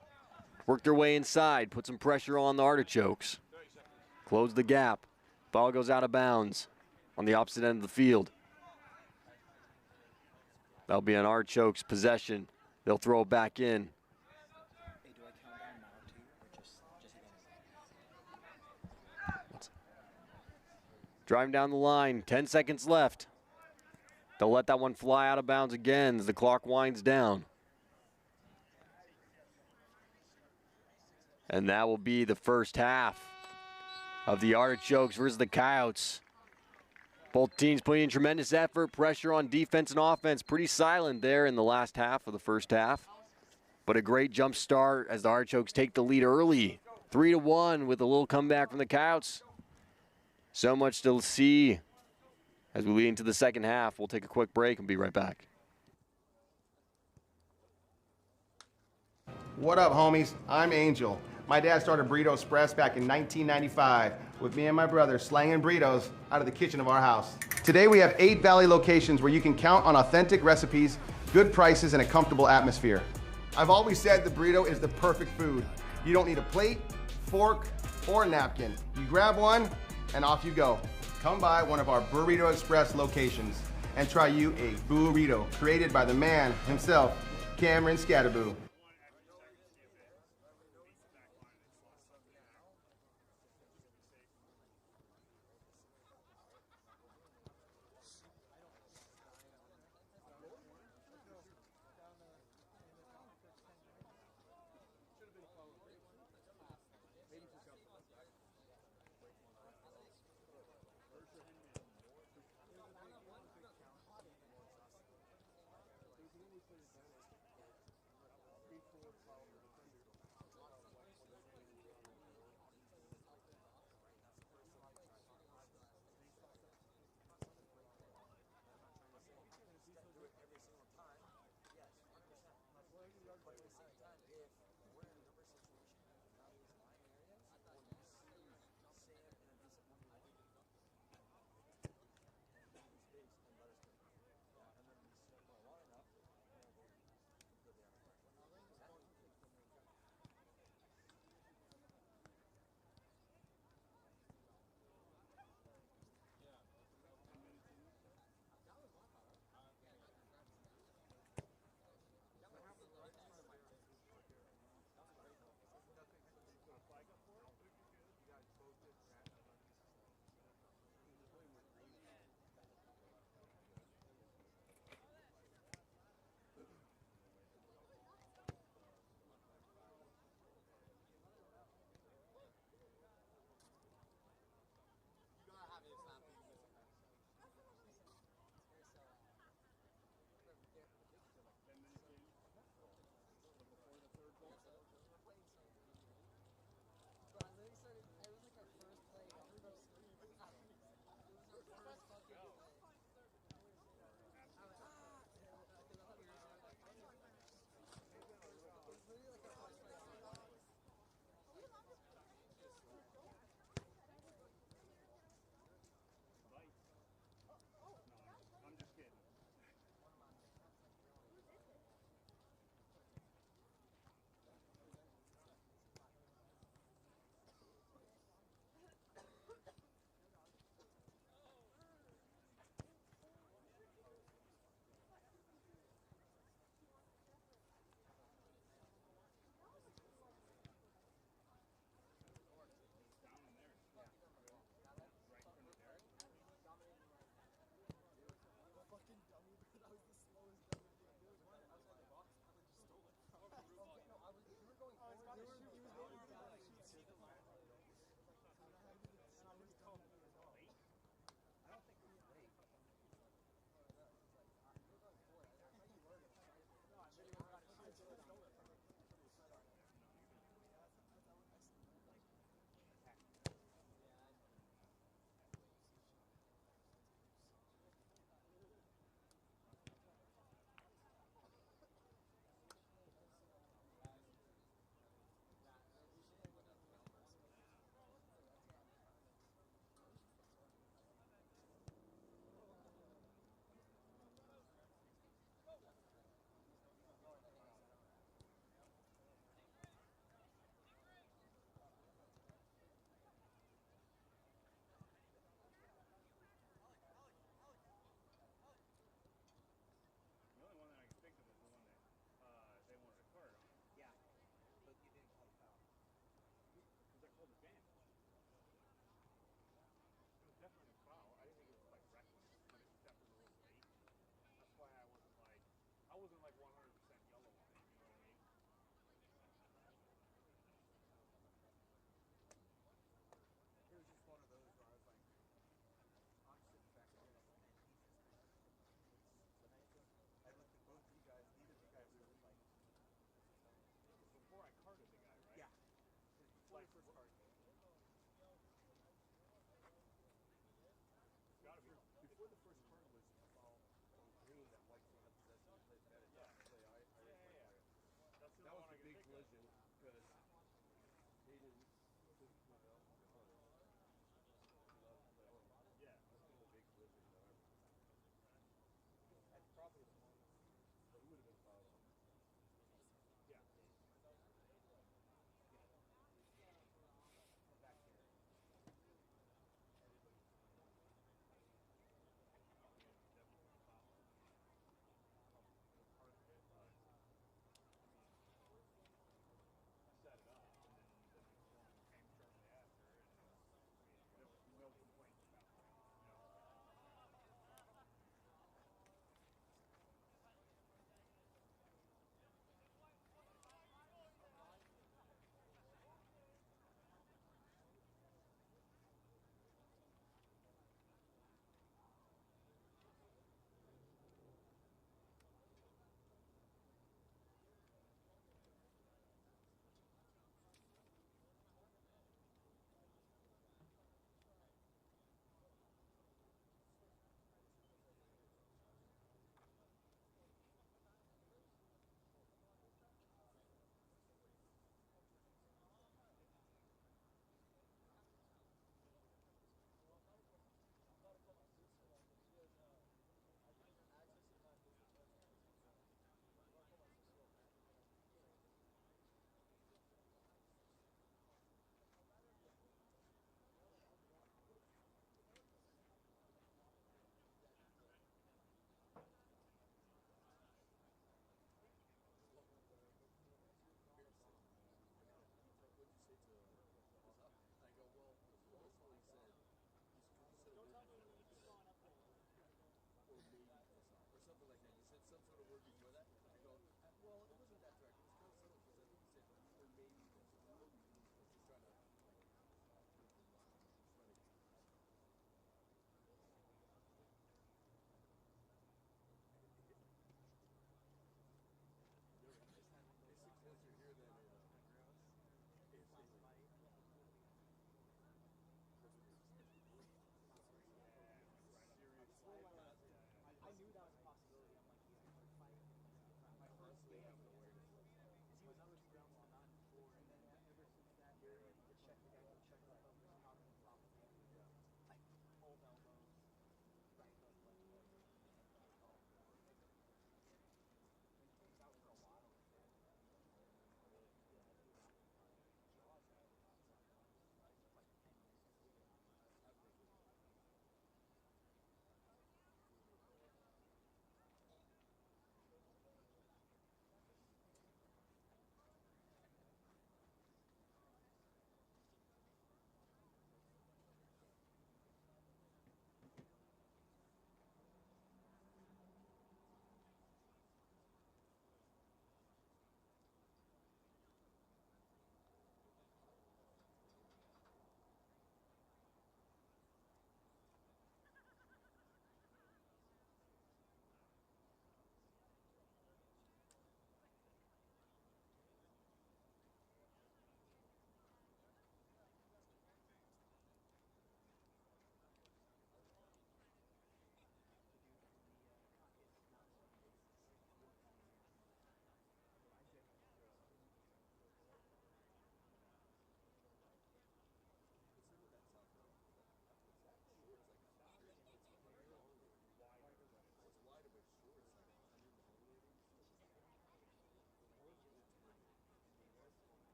Work their way inside, put some pressure on the Artichokes. Close the gap. Ball goes out of bounds on the opposite end of the field. That'll be an Artichokes possession. They'll throw it back in. Hey, do I count down now too, or just Driving down the line, 10 seconds left. They'll let that one fly out of bounds again as the clock winds down. And that will be the first half of the Artichokes versus the Coyotes. Both teams putting in tremendous effort, pressure on defense and offense. Pretty silent there in the last half of the first half. But a great jump start as the Artichokes take the lead early. 3-1 with a little comeback from the Coyotes. So much to see as we lead into the second half. We'll take a quick break and be right back. What up, homies? I'm Angel. My dad started Burrito Express back in 1995 with me and my brother slanging burritos out of the kitchen of our house. Today we have 8 Valley locations where you can count on authentic recipes, good prices, and a comfortable atmosphere. I've always said the burrito is the perfect food. You don't need a plate, fork, or napkin. You grab one and off you go. Come by one of our Burrito Express locations and try you a burrito created by the man himself, Cameron Scatterboo.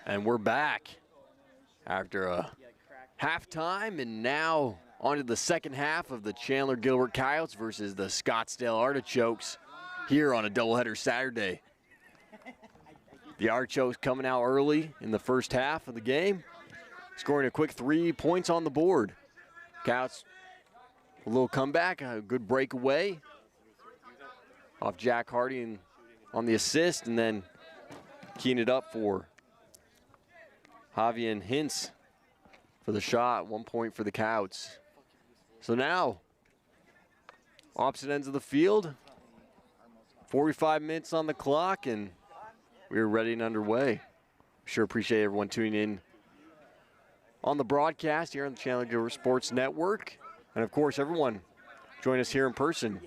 And we're back after a halftime, and now on to the second half of the Chandler Gilbert Coyotes versus the Scottsdale Artichokes here on a doubleheader Saturday. The Artichokes coming out early in the first half of the game, scoring a quick 3 points on the board. Coyotes, a little comeback, a good breakaway off Jack Hardy on the assist, and then keying it up for Javier Hintz for the shot. 1 point for the Coyotes. So now, opposite ends of the field, 45 minutes on the clock, and we're ready and underway. Sure appreciate everyone tuning in on the broadcast here on the Chandler Gilbert Sports Network. And of course, everyone join us here in person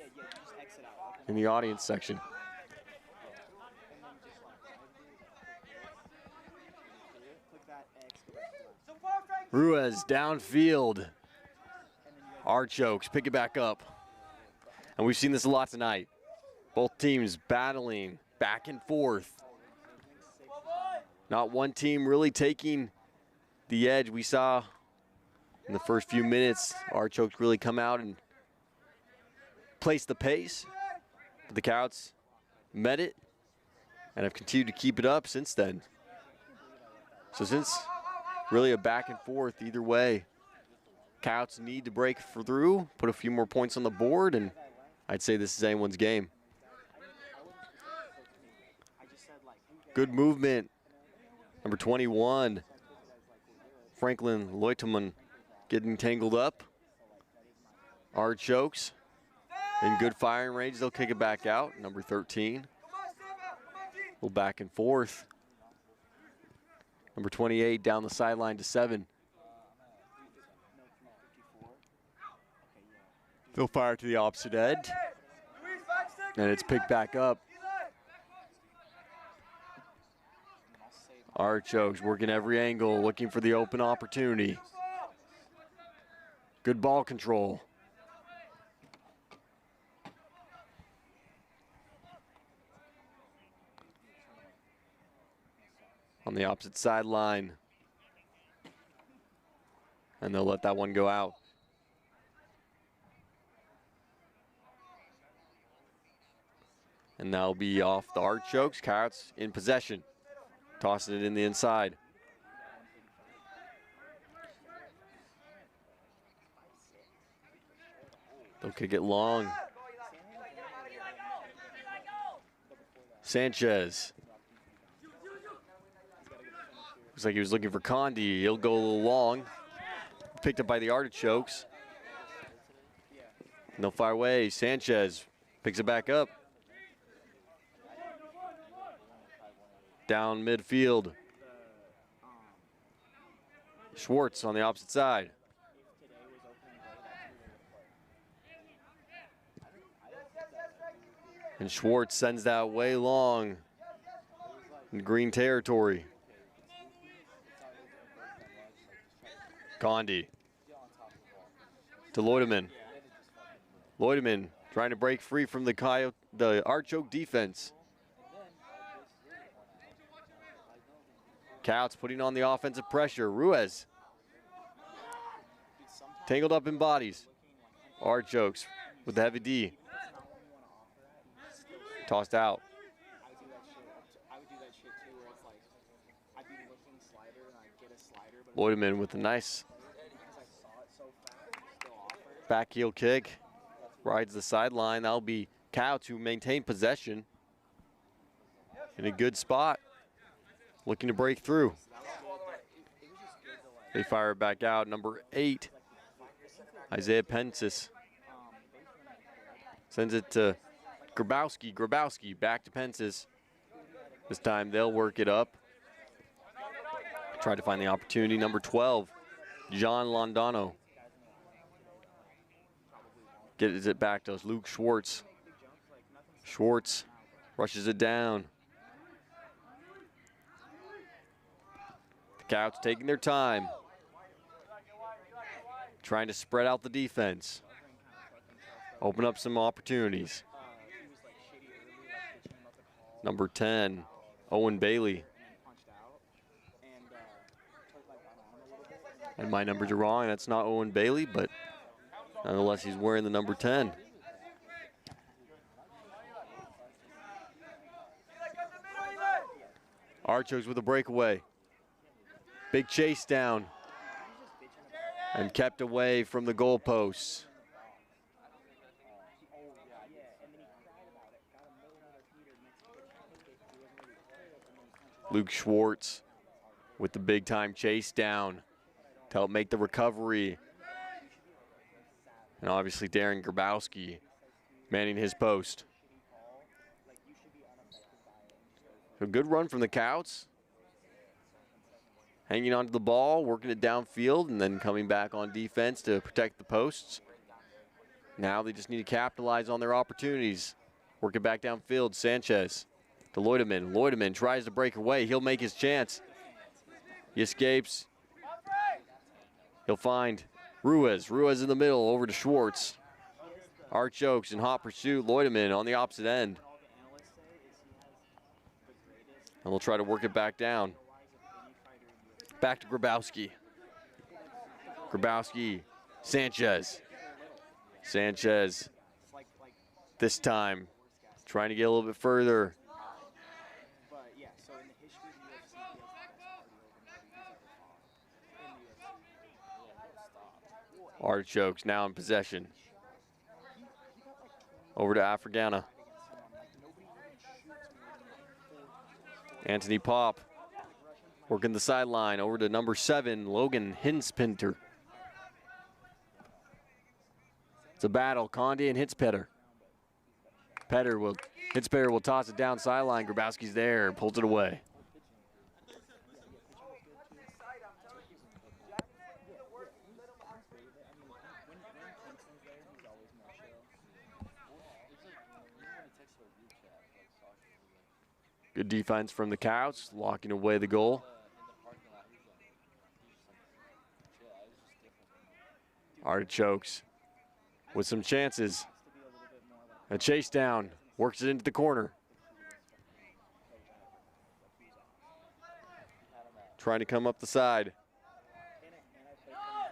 in the audience section. Ruiz downfield. Artichokes pick it back up. And we've seen this a lot tonight. Both teams battling back and forth. Not one team really taking the edge. We saw in the first few minutes, Artichokes really come out and place the pace. But the Coyotes met it and have continued to keep it up since then. So since really a back and forth either way, Coyotes need to break through, put a few more points on the board, and I'd say this is anyone's game. Good movement. Number 21, Franklin Leutemann getting tangled up. Artichokes in good firing range. They'll kick it back out. Number 13. A little back and forth. Number 28 down the sideline to 7. They'll fire to the opposite end. And it's picked back up. Artichokes working every angle, looking for the open opportunity. Good ball control. On the opposite sideline. And they'll let that one go out. And that'll be off the Artichokes. Coyotes in possession. Tossing it in the inside. They'll kick it long. Sanchez. Looks like he was looking for Condi. He'll go a little long. Picked up by the Artichokes. And they'll fire away. Sanchez picks it back up. Down midfield. Schwartz on the opposite side. And Schwartz sends that way long in green territory. Condi to Leutemann. Leutemann trying to break free from the Artichoke defense. Coyotes putting on the offensive pressure. Ruiz tangled up in bodies. Artichokes with the heavy D. Tossed out. Leutemann with a nice back heel kick. Rides the sideline. That'll be Coyotes who maintain possession. in a good spot, looking to break through. They fire it back out. Number 8, Isaiah Pensis. Sends it to Grabowski. Grabowski back to Pensis. This time they'll work it up. Try to find the opportunity. Number 12, John Londano. Gets it back to Luke Schwartz. Schwartz rushes it down. The Scouts taking their time, trying to spread out the defense, open up some opportunities. Number 10, Owen Bailey. And my numbers are wrong. That's not Owen Bailey, but nonetheless, he's wearing the number 10. Archos with a breakaway. Big chase down. And kept away from the goalposts. Luke Schwartz with the big time chase down to help make the recovery. And obviously Darren Grabowski manning his post. A good run from the Scouts. Hanging onto the ball, working it downfield, and then coming back on defense to protect the posts. Now they just need to capitalize on their opportunities. Work it back downfield. Sanchez to Loideman. Loideman tries to break away. He'll make his chance. He escapes. He'll find Ruiz. Ruiz in the middle, over to Schwartz. Archokes in hot pursuit. Loideman on the opposite end. And we'll try to work it back down. Back to Grabowski. Grabowski, Sanchez. Sanchez, this time, trying to get a little bit further. Artichokes now in possession. Over to Africana. Anthony Pop working the sideline. Over to number 7, Logan Hinspinter. It's a battle, Conde and Hitzpetter. Hitzpetter will toss it down sideline. Grabowski's there, pulls it away. Good defense from the Scouts, locking away the goal. Artichokes with some chances. A chase down, works it into the corner. Trying to come up the side.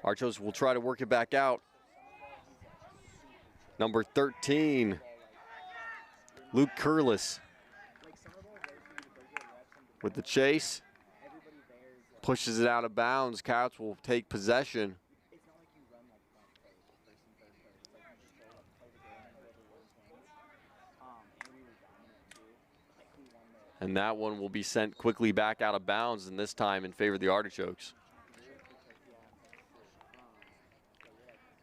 Archos will try to work it back out. Number 13, Luke Curlis. With the chase, pushes it out of bounds. Scouts will take possession. And that one will be sent quickly back out of bounds, and this time in favor of the Artichokes.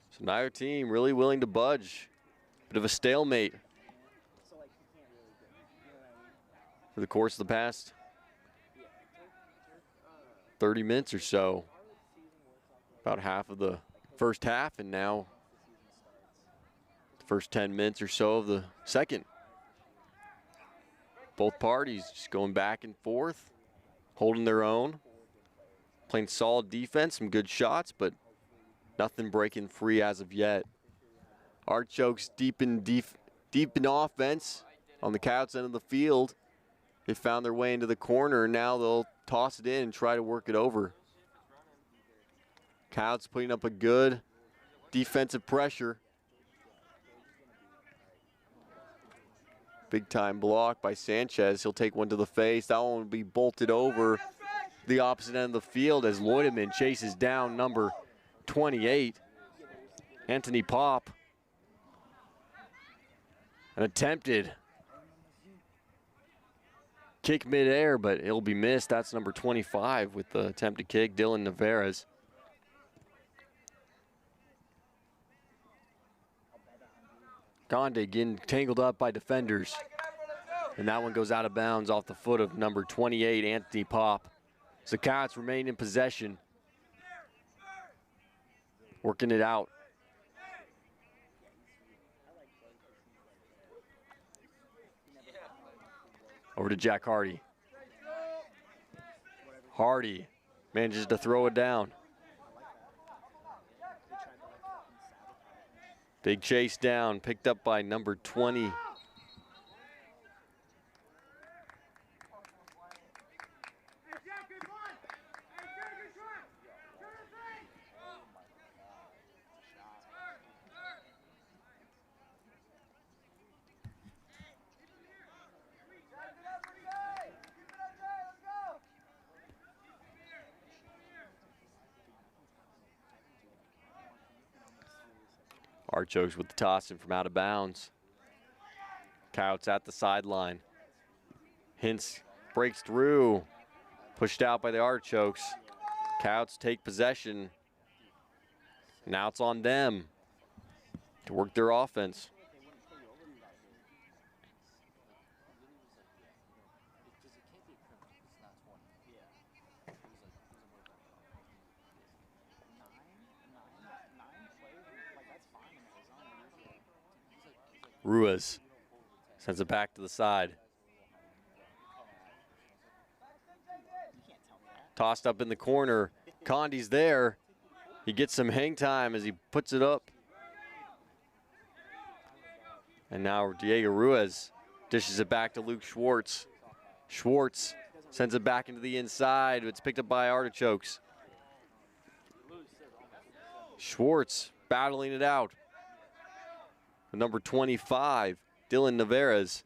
So neither team really willing to budge. Bit of a stalemate for the course of the past 30 minutes or so. About half of the first half, and now the first 10 minutes or so of the second. Both parties just going back and forth, holding their own, playing solid defense, some good shots, but nothing breaking free as of yet. Artichokes deep in offense on the Scouts end of the field. They found their way into the corner, and now they'll toss it in and try to work it over. Scouts putting up a good defensive pressure. Big time block by Sanchez. He'll take one to the face. That one will be bolted over the opposite end of the field as Loideman chases down number 28, Anthony Pop. An attempted kick midair, but it'll be missed. That's number 25 with the attempted kick, Dylan Navarez. Conde getting tangled up by defenders. And that one goes out of bounds off the foot of number 28, Anthony Pop. So Coyotes remain in possession. Working it out. Over to Jack Hardy. Hardy manages to throw it down. Big chase down, picked up by number 20. Archokes with the toss in from out of bounds. Coyotes at the sideline. Hintz breaks through. Pushed out by the Archokes. Coyotes take possession. Now it's on them to work their offense. Ruiz sends it back to the side. Tossed up in the corner. Conde's there. He gets some hang time as he puts it up. And now Diego Ruiz dishes it back to Luke Schwartz. Schwartz sends it back into the inside. It's picked up by Artichokes. Schwartz battling it out. Number 25, Dylan Navarez.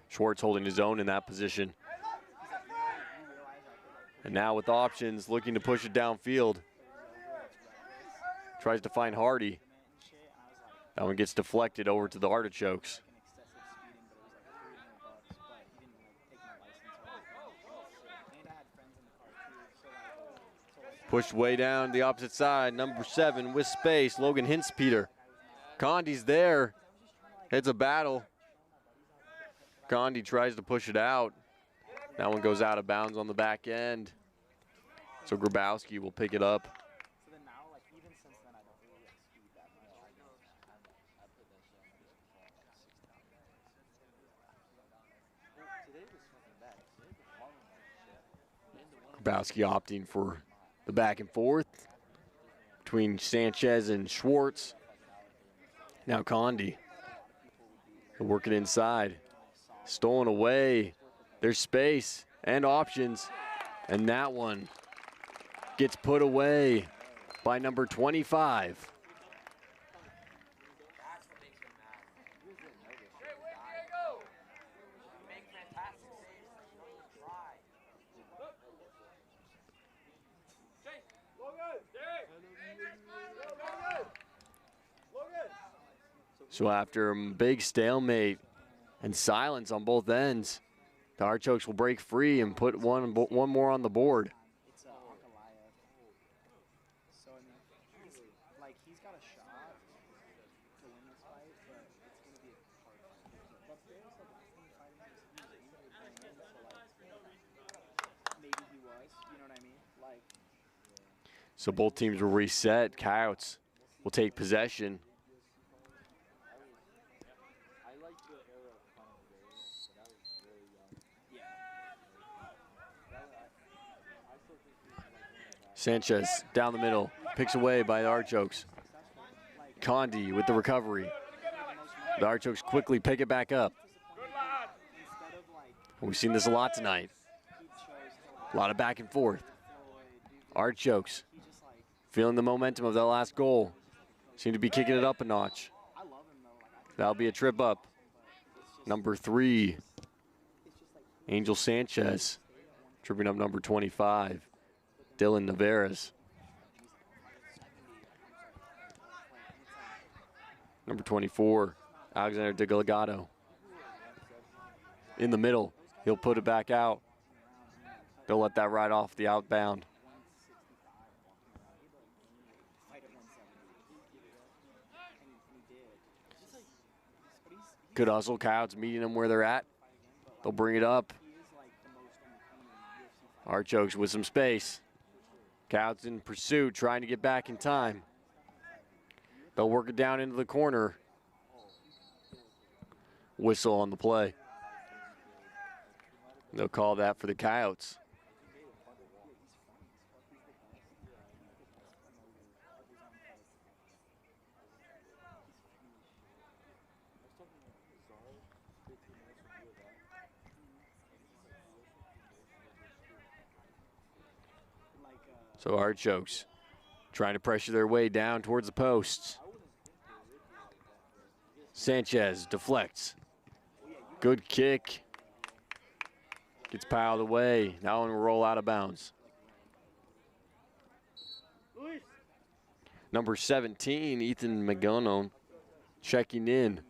Schwartz holding his own in that position. And now with options, looking to push it downfield. Tries to find Hardy. That one gets deflected over to the Artichokes. Pushed way down the opposite side. Number 7 with space, Logan Hintzpeter. Conde's there. It's a battle. Conde tries to push it out. That one goes out of bounds on the back end. So Grabowski will pick it up. Grabowski opting for the back and forth between Sanchez and Schwartz. Now Conde. He'll work it inside. Stolen away. There's space and options. And that one gets put away by number 25. So after a big stalemate and silence on both ends, the Archokes will break free and put one more on the board. It's Ankalaev. So, I mean, he's got a shot to win this fight, but it's going to be a hard fight. But Bale's last time fighting so maybe he was, you know what I mean? So both teams will reset. Coyotes will take possession. Sanchez down the middle, picks away by the Archokes. Conde with the recovery. The Archokes quickly pick it back up. We've seen this a lot tonight. A lot of back and forth. Archokes feeling the momentum of that last goal. Seem to be kicking it up a notch. That'll be a trip up. Number 3, Angel Sanchez, tripping up number 25. Dylan Navarez. Number 24, Alexander DeGalegato. In the middle, he'll put it back out. They'll let that ride off the outbound. Good hustle, Coyotes meeting them where they're at. They'll bring it up. Archokes with some space. Coyotes in pursuit, trying to get back in time. They'll work it down into the corner. Whistle on the play. They'll call that for the Coyotes. So Archokes trying to pressure their way down towards the posts. Sanchez deflects. Good kick. Gets piled away. That one will roll out of bounds. Number 17, Ethan McGonon, checking in.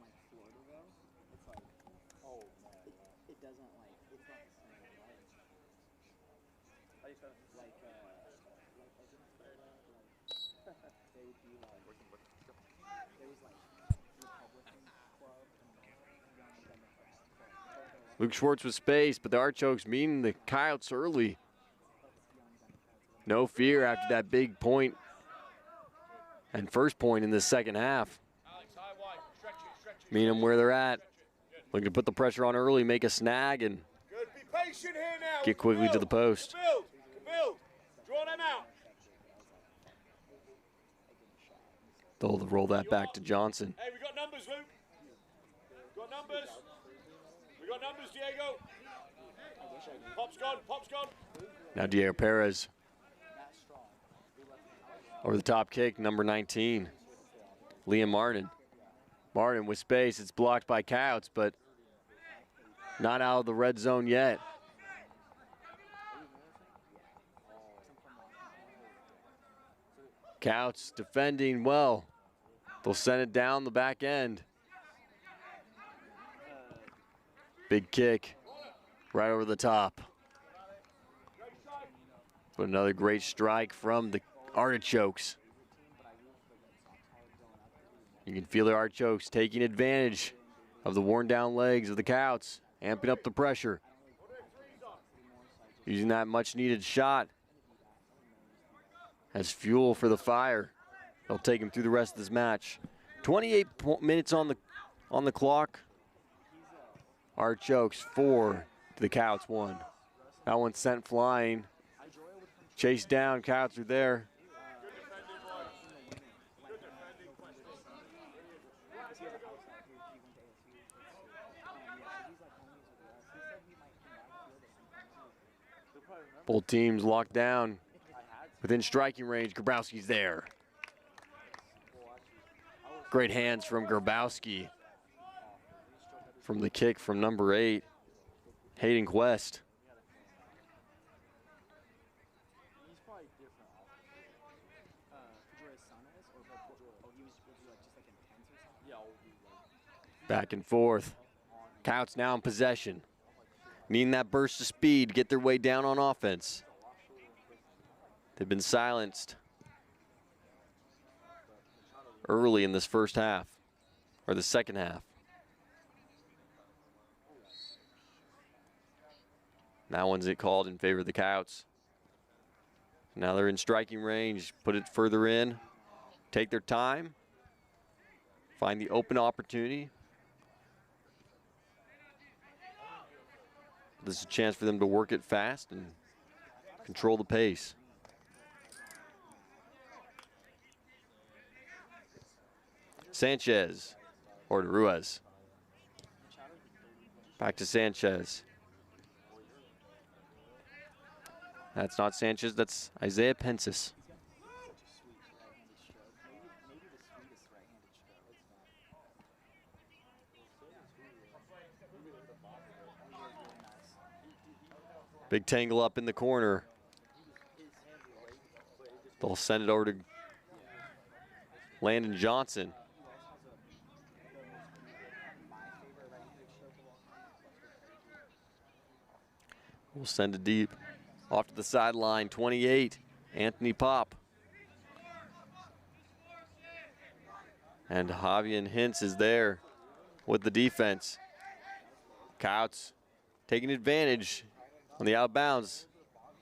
Luke Schwartz with space, but the Archokes meeting the Coyotes early. No fear after that big point and first point in the second half. Meeting them where they're at. Looking to put the pressure on early, make a snag, and get quickly to the post. Draw them out. They'll roll that back to Johnson. Hey, we got numbers, Luke. Got numbers. We got numbers, Diego. Pop's gone. Pop's gone. Now Diego Perez. Over the top kick, number 19. Liam Martin. Martin with space. It's blocked by Coyotes, but not out of the red zone yet. Coyotes defending well. They'll send it down the back end. Big kick right over the top. But another great strike from the Artichokes. You can feel the Artichokes taking advantage of the worn down legs of the Coyotes, amping up the pressure. Using that much needed shot as fuel for the fire. They'll take him through the rest of this match. 28 minutes on the clock. Archokes 4 to the Coyotes 1. That one sent flying. Chased down, Coyotes are there. Both teams locked down. Within striking range, Grabowski's there. Great hands from Grabowski. From the kick from number 8, Hayden Quest. Back and forth. Coyotes now in possession. Needing that burst of speed to get their way down on offense. They've been silenced early in this first half, or the second half. That one's called in favor of the Coyotes. Now they're in striking range. Put it further in. Take their time. Find the open opportunity. This is a chance for them to work it fast and control the pace. Sanchez, or to Ruiz. Back to Sanchez. That's not Sanchez, that's Isaiah Pensis. Big tangle up in the corner. They'll send it over to Landon Johnson. will send it deep. Off to the sideline, 28, Anthony Pop. And Javian Hintz is there with the defense. Coyotes taking advantage on the outbounds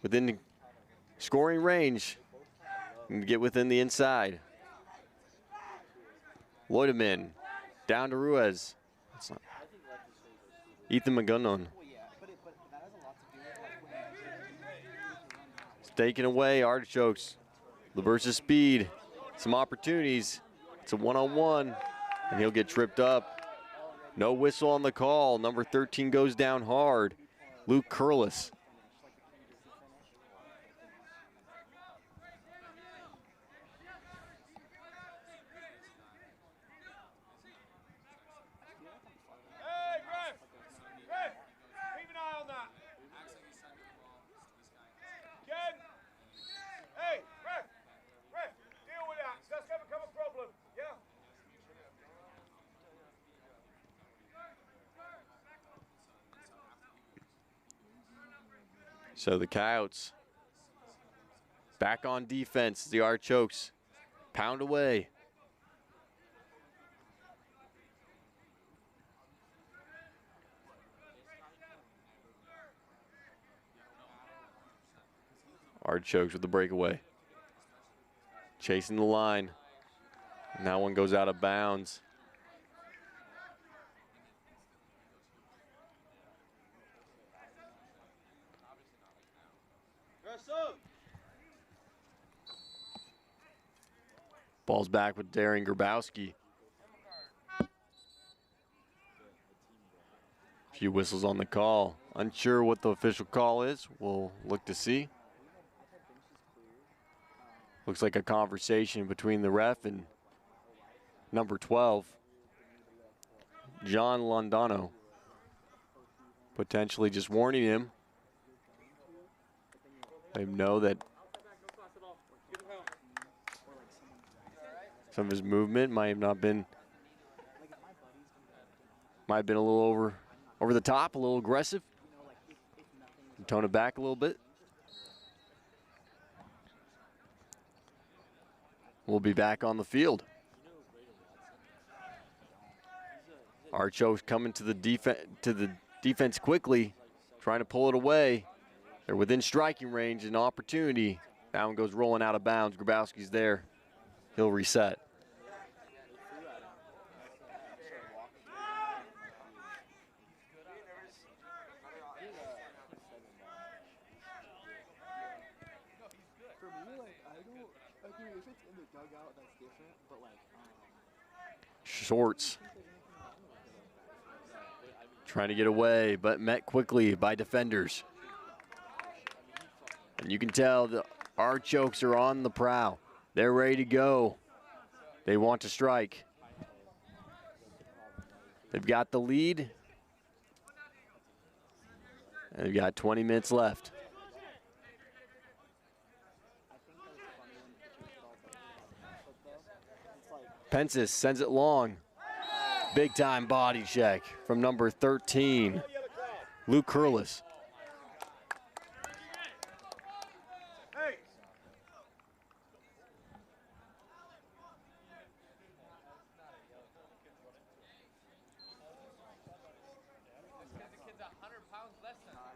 within scoring range and get within the inside. Loiteman down to Ruiz. Ethan McGunnon. Taking away Artichokes. LaVersa's speed. Some opportunities. It's a one-on-one, and he'll get tripped up. No whistle on the call. Number 13 goes down hard. Luke Curlis. Hey, ref! Ref! Keep an eye on that. Ken! Hey, ref! Ref! Deal with that. That's going to become a problem. Yeah? So the Coyotes back on defense. The Artichokes pound away. Artichokes with the breakaway. Chasing the line. And that one goes out of bounds. Ball's back with Darren Grabowski. Few whistles on the call. Unsure what the official call is. We'll look to see. Looks like a conversation between the ref and number 12, John Londano. Potentially just warning him. Let him know that some of his movement might have not been, might have been a little over the top, a little aggressive. Tone it back a little bit. We'll be back on the field. Archos coming to the defense quickly, trying to pull it away. They're within striking range, an opportunity. That one goes rolling out of bounds. Grabowski's there. He'll reset. Shorts trying to get away, but met quickly by defenders. And you can tell the Artichokes are on the prowl. They're ready to go. They want to strike. They've got the lead. And they've got 20 minutes left. Pensis sends it long. Big time body check from number 13, Luke Curlis. Hey! The kid's 100 pounds less than I.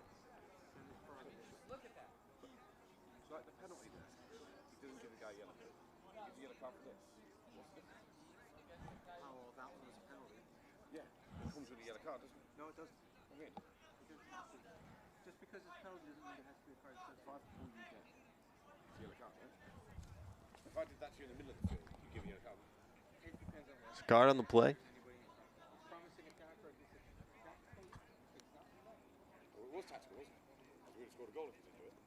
Look at that. It's like the penalty there. He doesn't give the guy yellow. He gives the yellow card for this. What's the difference? Oh, well, that one was a penalty. Yeah, it comes with a yellow card, doesn't it? No, it doesn't. I mean, Just because it's penalty doesn't mean it has to be a card. It says 5 before you get. it's a yellow card, right? If I did that to you in the middle of the field, you give me a yellow card. It depends on what. It's a card on the play. Promising attack or tactical? Well, it was tactical, wasn't it? Because we would have scored a goal if you didn't do it.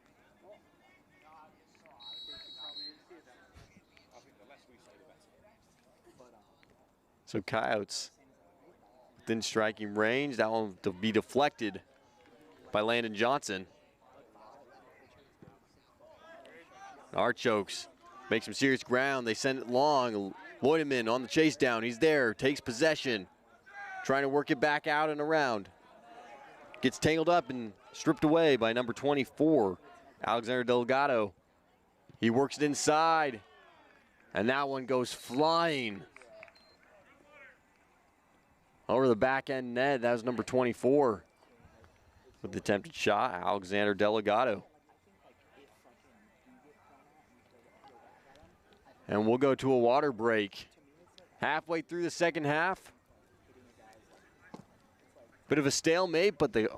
Probably didn't see it that way. I think the less we say, the better. But, So Coyotes within striking range. That one to be deflected by Landon Johnson. Artichokes make some serious ground. They send it long. Loiteman on the chase down. He's there, takes possession, trying to work it back out and around. Gets tangled up and stripped away by number 24, Alexander Delgado. He works it inside, and that one goes flying over the back end net. That was number 24 with the attempted shot, Alexander Delgado. And we'll go to a water break. Halfway through the second half. Bit of a stalemate, but the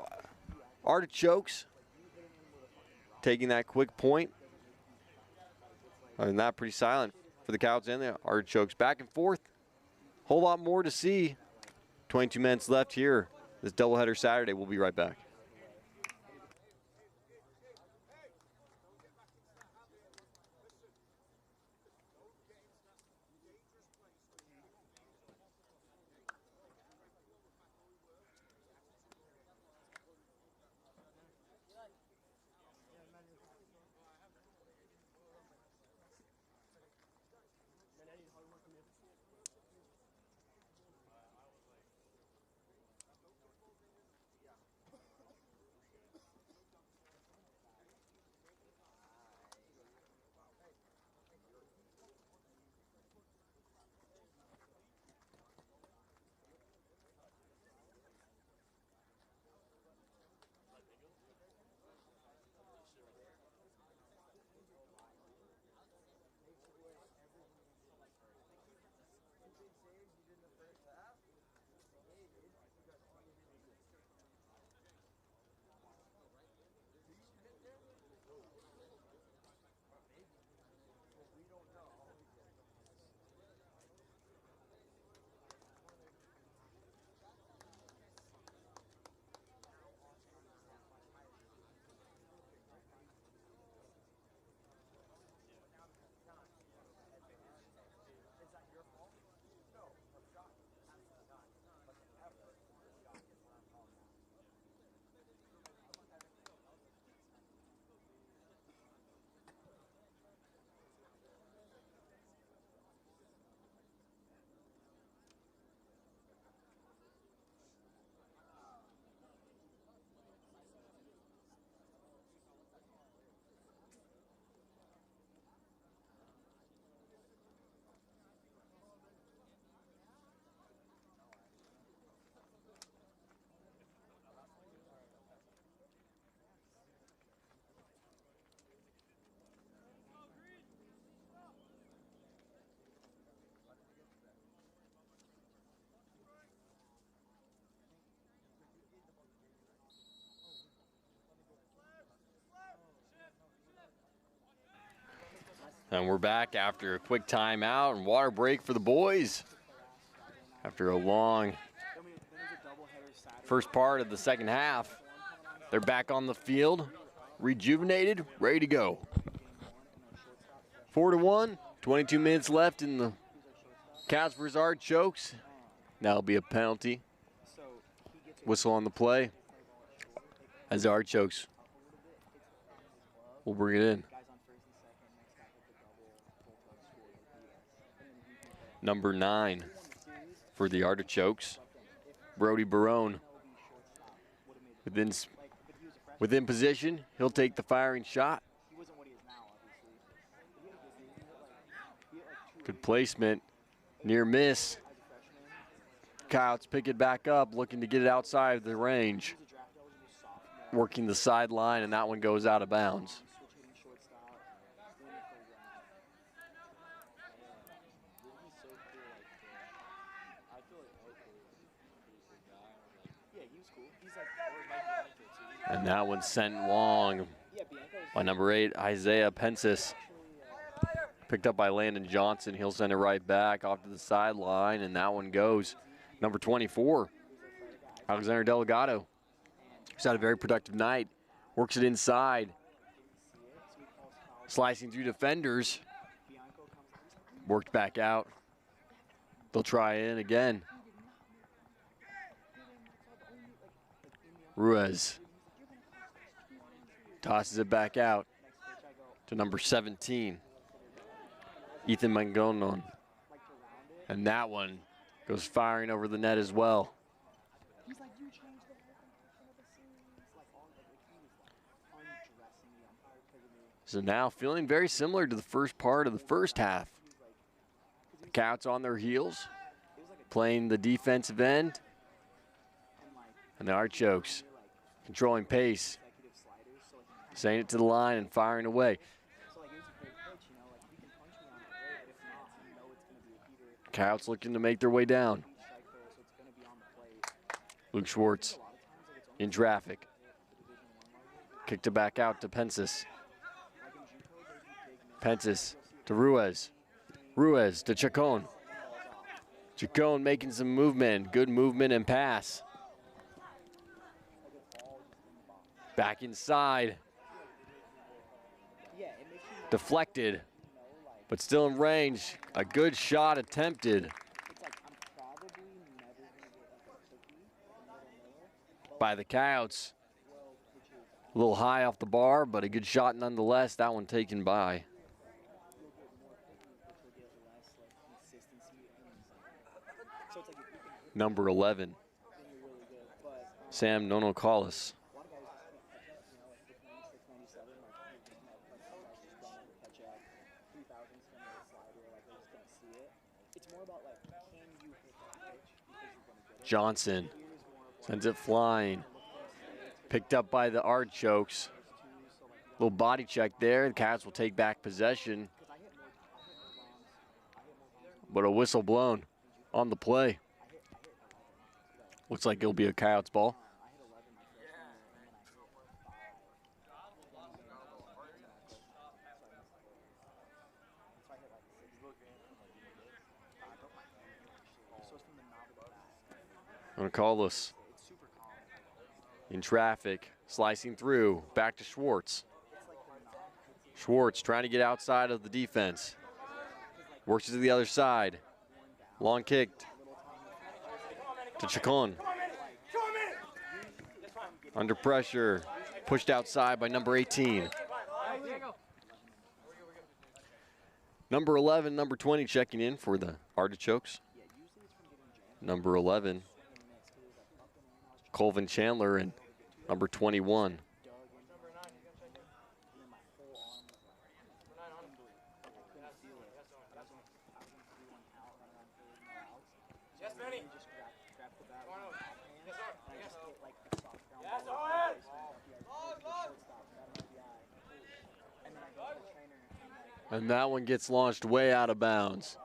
Artichokes taking that quick point. Other than that, pretty silent for the Coyotes and the Artichokes. Back and forth. Whole lot more to see. 22 minutes left here. This doubleheader Saturday. We'll be right back. And we're back after a quick timeout and water break for the boys. After a long first part of the second half, they're back on the field, rejuvenated, ready to go. 4-1, 22 minutes left in the Cats vs. Artichokes. That'll be a penalty. Whistle on the play as the Artichokes will bring it in. Number 9 for the Artichokes, Brody Barone. Within position, he'll take the firing shot. Good placement, near miss. Coyotes pick it back up, looking to get it outside of the range. Working the sideline, and that one goes out of bounds. And that one sent long by number 8, Isaiah Pensis. Picked up by Landon Johnson. He'll send it right back off to the sideline, and that one goes. Number 24, Alexander Delgado. He's had a very productive night. Works it inside. Slicing through defenders. Worked back out. They'll try in again. Ruiz tosses it back out to number 17, Ethan Mangonon. And that one goes firing over the net as well. So now feeling very similar to the first part of the first half. The Cats on their heels, playing the defensive end, and the Artichokes controlling pace, sending it to the line and firing away. Cats looking to make their way down. Luke Schwartz in traffic. Kicked it back out to Pensis. Pensis to Ruiz. Ruiz to Chacon. Chacon making some movement. Good movement and pass. Back inside. Deflected, but still in range. A good shot attempted by the Coyotes. A little high off the bar, but a good shot nonetheless. That one taken by number 11, Sam Nonokalis. Johnson sends it flying. Picked up by the Artichokes. Little body check there. The Cats will take back possession. But a whistle blown on the play. Looks like it'll be a Coyotes ball. I'm going to call this in traffic, slicing through, back to Schwartz. Schwartz trying to get outside of the defense. Works to the other side. Long kicked to Chacon. Under pressure, pushed outside by number 18. Number 11, number 20 checking in for the Artichokes. Number 11, Colvin Chandler, and number 21. And that one gets launched way out of bounds.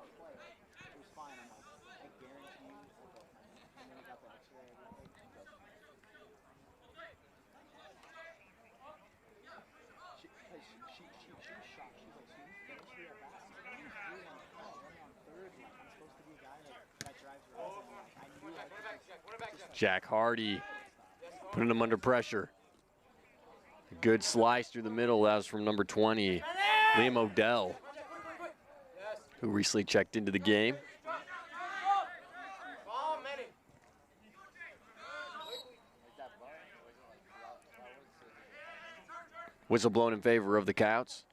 Jack Hardy putting him under pressure. Good slice through the middle. That was from number 20, Liam Odell, who recently checked into the game. Whistle blown in favor of the Coyotes.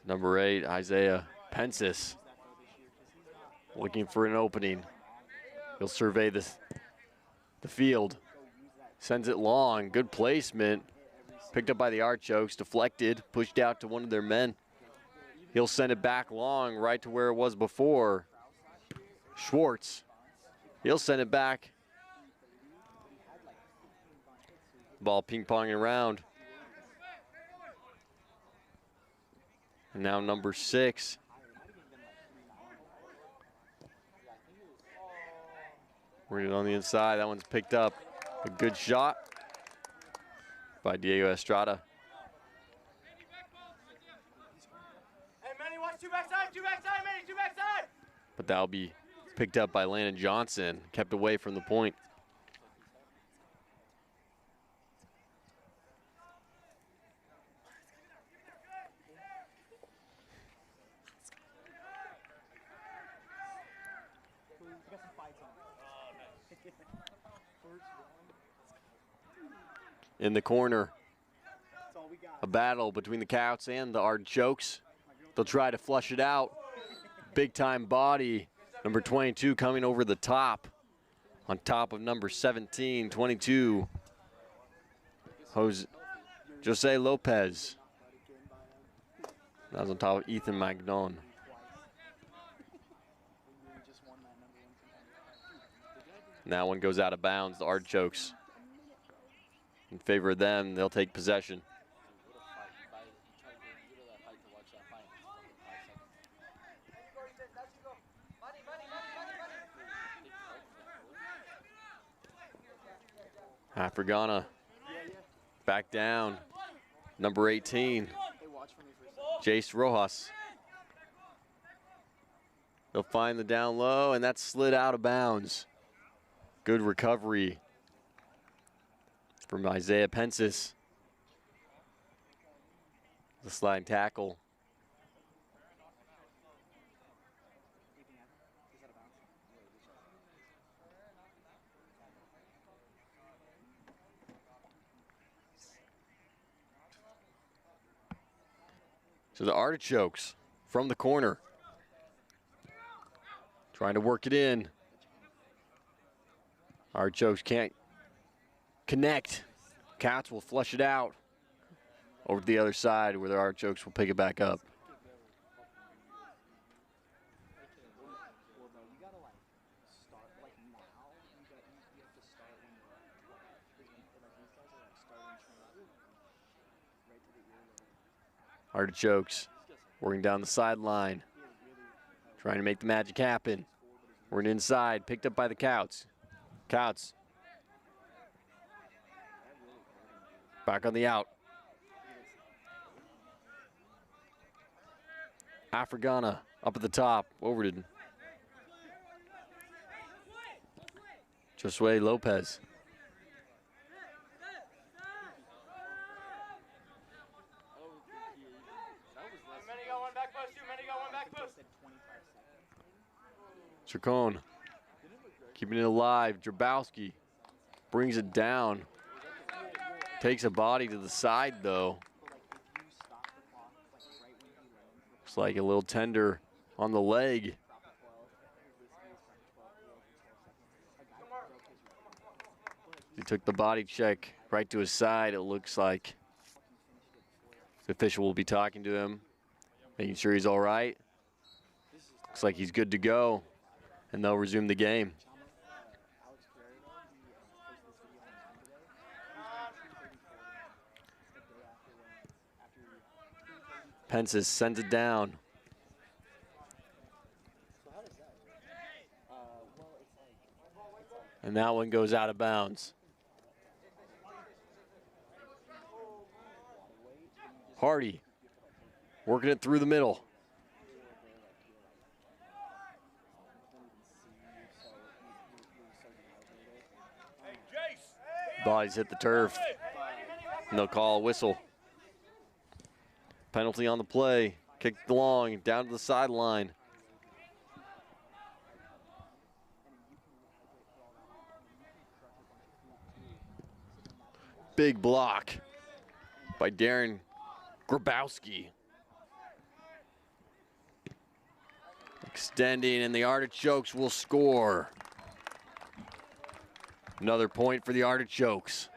Number 8, Isaiah Pensis, looking for an opening. He'll survey the field. Sends it long. Good placement. Picked up by the Artichokes. Deflected. Pushed out to one of their men. He'll send it back long, right to where it was before. Schwartz. He'll send it back. Ball ping-ponging around. And now number 6. Read it on the inside. That one's picked up. A good shot by Diego Estrada. Hey, Manny, watch two backside, Manny, two backside. But that'll be picked up by Landon Johnson. Kept away from the point. In the corner, a battle between the Coyotes and the Artichokes. They'll try to flush it out. Big time body. Number 22 coming over the top. On top of number 17, 22. Jose Lopez. That was on top of Ethan Magnon. And that one goes out of bounds. The Artichokes. In favor of them, they'll take possession. Afrigana back down. Number 18, Jace Rojas. They'll find the down low, and that slid out of bounds. Good recovery from Isaiah Pensis. The slide tackle. So the Artichokes from the corner. Trying to work it in. Artichokes can't connect. Cats will flush it out over to the other side where the Artichokes will pick it back up. Artichokes working down the sideline, trying to make the magic happen. Working inside, picked up by the Couts. Couts back on the out. Afrigana up at the top, over to Josue Lopez. Chacon keeping it alive. Drabowski brings it down. Takes a body to the side though. Looks like a little tender on the leg. He took the body check right to his side, it looks like. The official will be talking to him, making sure he's all right. Looks like he's good to go. And they'll resume the game. Pensis sends it down. And that one goes out of bounds. Hardy working it through the middle. Bodies hit the turf, and they'll call a whistle. Penalty on the play, kicked long, down to the sideline. Big block by Darren Grabowski. Extending, and the Artichokes will score. Another point for the Artichokes.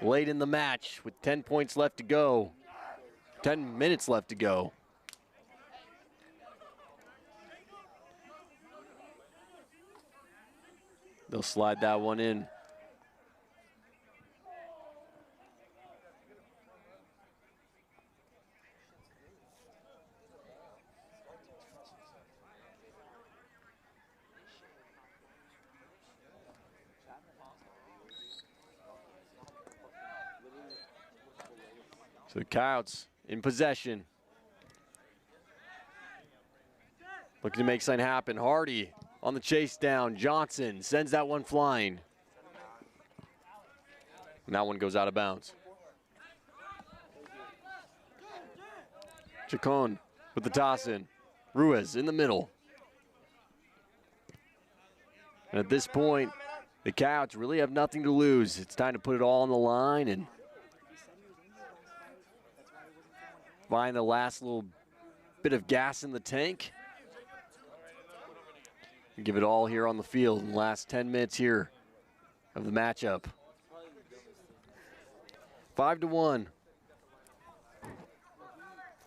Late in the match with 10 points left to go. 10 minutes left to go. They'll slide that one in. So the Coyotes in possession. Looking to make something happen. Hardy on the chase down. Johnson sends that one flying. And that one goes out of bounds. Chacon with the toss in. Ruiz in the middle. And at this point, the Coyotes really have nothing to lose. It's time to put it all on the line and find the last little bit of gas in the tank. Give it all here on the field in the last 10 minutes here of the matchup. 5-1.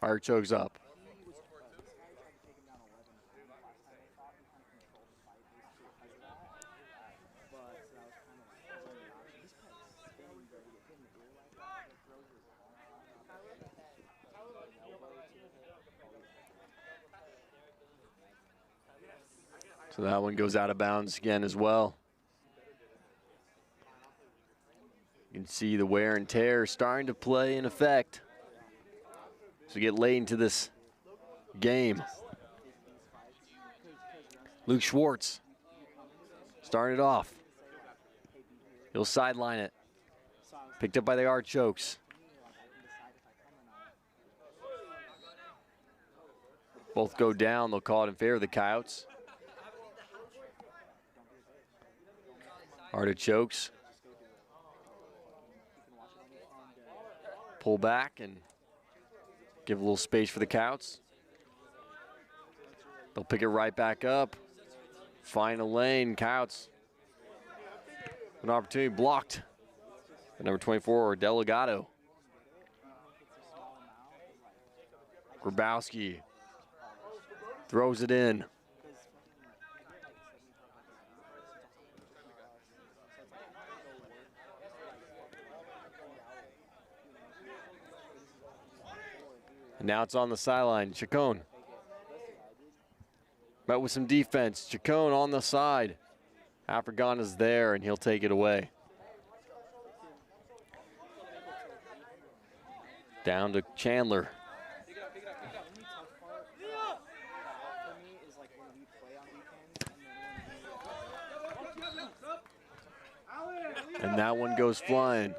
Artichokes up. So that one goes out of bounds again as well. You can see the wear and tear starting to play in effect as we get late into this game. Luke Schwartz starting it off. He'll sideline it. Picked up by the Artichokes. Both go down. They'll call it in favor of the Coyotes. Artichokes pull back and give a little space for the Coyotes. They'll pick it right back up. Find a lane. Coyotes. An opportunity blocked. Number 24, Delgado. Grabowski throws it in. And now it's on the sideline. Chacon. Met with some defense. Chacon on the side. African is there, and he'll take it away. Down to Chandler. And that one goes flying.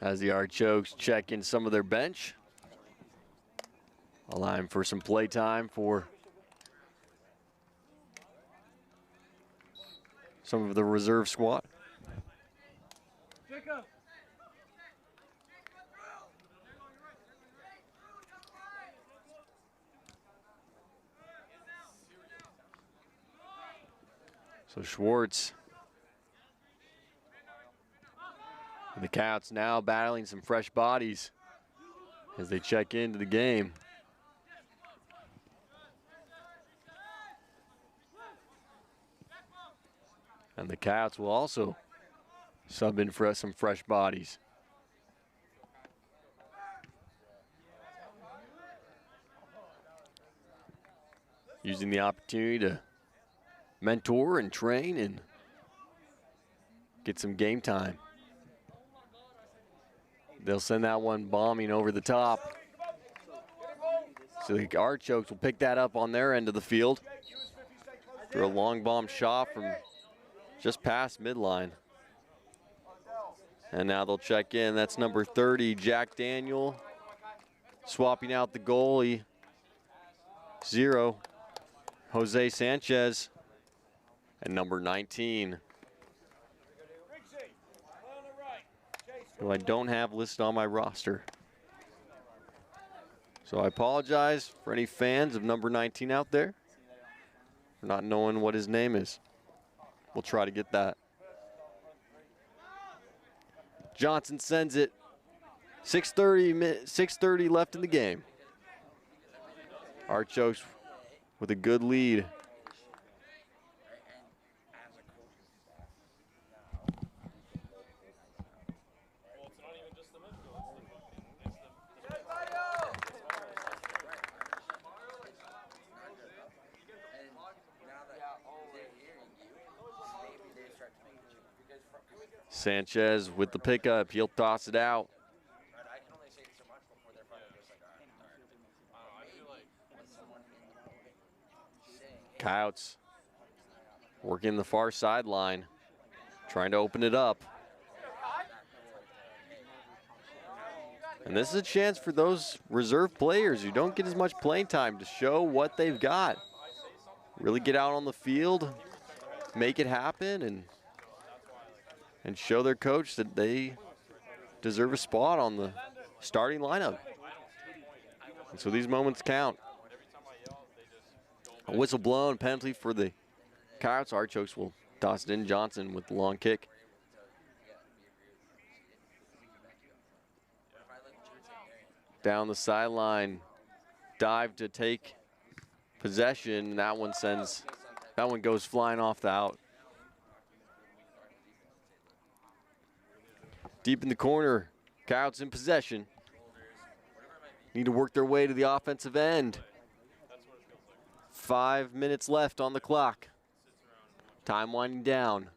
As the Artichokes check in some of their bench. Allowing for some play time for some of the reserve squad. So Schwartz. And the Coyotes now battling some fresh bodies as they check into the game. And the Coyotes will also sub in for some fresh bodies. Using the opportunity to mentor and train and get some game time. They'll send that one bombing over the top. So the Artichokes will pick that up on their end of the field. Through a long bomb shot from just past midline. And now they'll check in. That's number 30, Jack Daniel. Swapping out the goalie. 0, Jose Sanchez. And number 19, who I don't have listed on my roster. So I apologize for any fans of number 19 out there for not knowing what his name is. We'll try to get that. Johnson sends it. 6:30 left in the game. Artichokes with a good lead. Sanchez with the pickup. He'll toss it out. Coyotes working the far sideline, trying to open it up. And this is a chance for those reserve players who don't get as much playing time to show what they've got. Really get out on the field, make it happen, and show their coach that they deserve a spot on the starting lineup. And so these moments count. A whistle blown, penalty for the Coyotes. Artichokes will toss it in. Johnson with the long kick. Down the sideline, dive to take possession. That one goes flying off the out. Deep in the corner, Coyotes in possession. Need to work their way to the offensive end. 5 minutes left on the clock. Time winding down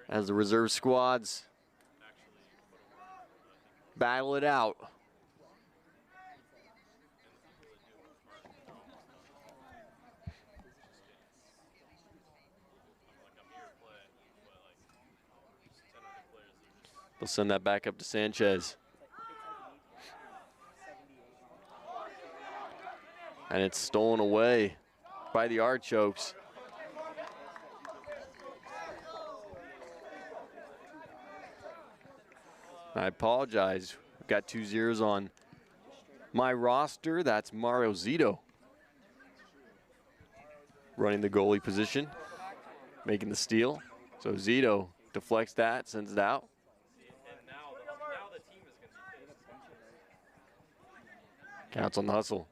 as the reserve squads battle it out. They'll send that back up to Sanchez. And it's stolen away by the Artichokes. I apologize. I've got 2 zeros on my roster. That's Mario Zito running the goalie position, making the steal. So Zito deflects that, sends it out. Counts on the hustle.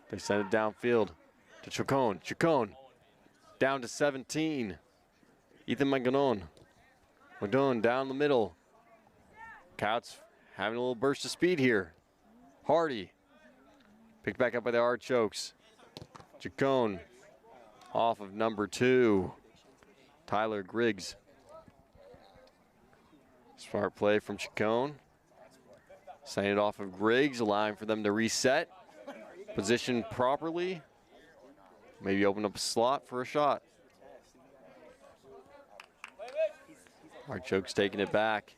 They send it downfield to Chacon. Chacon down to 17. Ethan Maganon. Maganon down the middle. Coyotes having a little burst of speed here. Hardy picked back up by the Artichokes. Chacon off of number 2. Tyler Griggs. Smart play from Chacon. Sending it off of Griggs, allowing for them to reset. Position properly. Maybe open up a slot for a shot. Artichokes taking it back.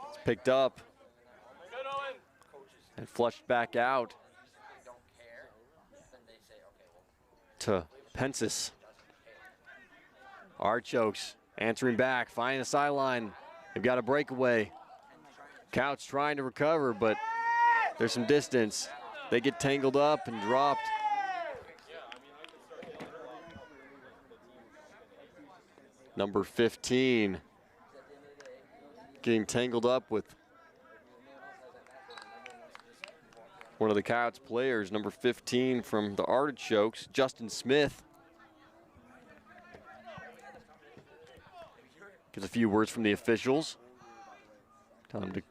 It's picked up and flushed back out to Pensis. Artichokes answering back, finding the sideline. They've got a breakaway. Couch trying to recover, but there's some distance. They get tangled up and dropped. Number 15 getting tangled up with one of the Coyotes players, number 15 from the Artichokes, Justin Smith. Gets a few words from the officials. Tell them to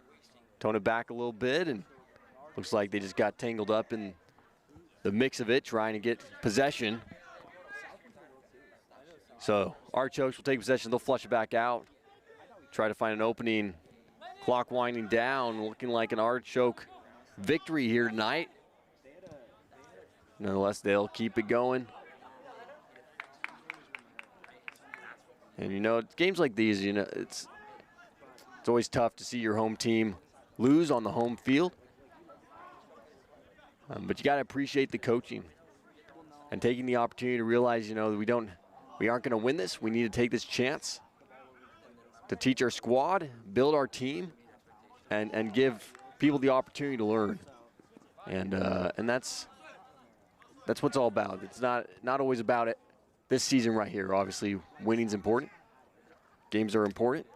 tone it back a little bit, and looks like they just got tangled up in the mix of it, trying to get possession. So Artichokes will take possession. They'll flush it back out. Try to find an opening. Clock winding down, looking like an Artichoke victory here tonight. Nonetheless, they'll keep it going. And you know, games like these, you know, it's always tough to see your home team lose on the home field. But you got to appreciate the coaching and taking the opportunity to realize, you know, that we aren't going to win this. We need to take this chance to teach our squad, build our team, and give people the opportunity to learn. And that's what it's all about. It's not always about it. This season right here, obviously, winning's important. Games are important.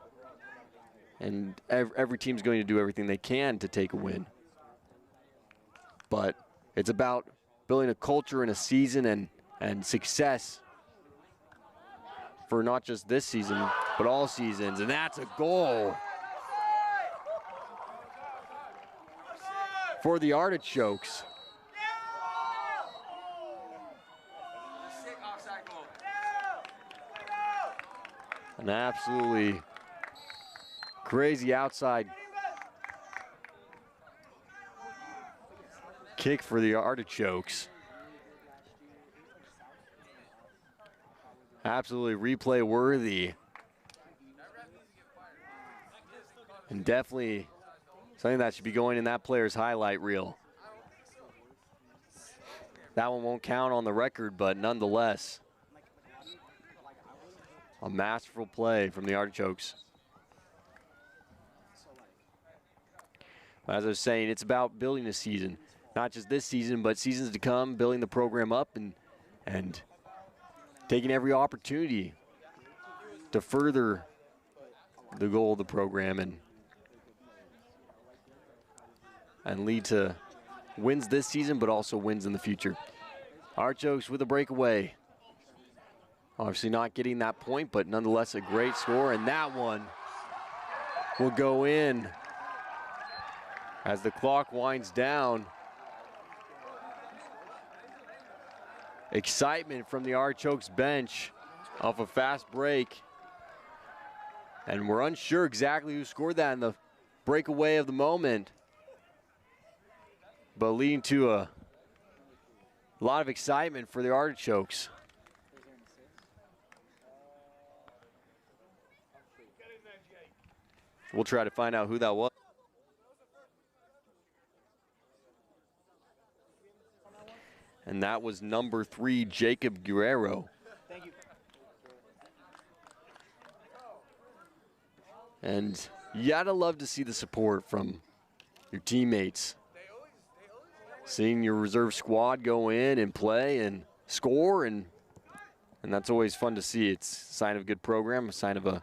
And every team's going to do everything they can to take a win. But it's about building a culture and a season and success for not just this season, but all seasons. And that's a goal for the Artichokes. An absolutely crazy outside kick for the Artichokes. Absolutely replay worthy. And definitely something that should be going in that player's highlight reel. That one won't count on the record, but nonetheless, a masterful play from the Artichokes. As I was saying, it's about building a season. Not just this season, but seasons to come, building the program up and taking every opportunity to further the goal of the program and lead to wins this season, but also wins in the future. Artichokes with a breakaway. Obviously not getting that point, but nonetheless a great score, and that one will go in as the clock winds down. Excitement from the Artichokes bench off a fast break. And we're unsure exactly who scored that in the breakaway of the moment, but leading to a lot of excitement for the Artichokes. We'll try to find out who that was. And that was number 3, Jacob Guerrero. Thank you. And you gotta love to see the support from your teammates. Seeing your reserve squad go in and play and score, and that's always fun to see. It's a sign of a good program, a sign of a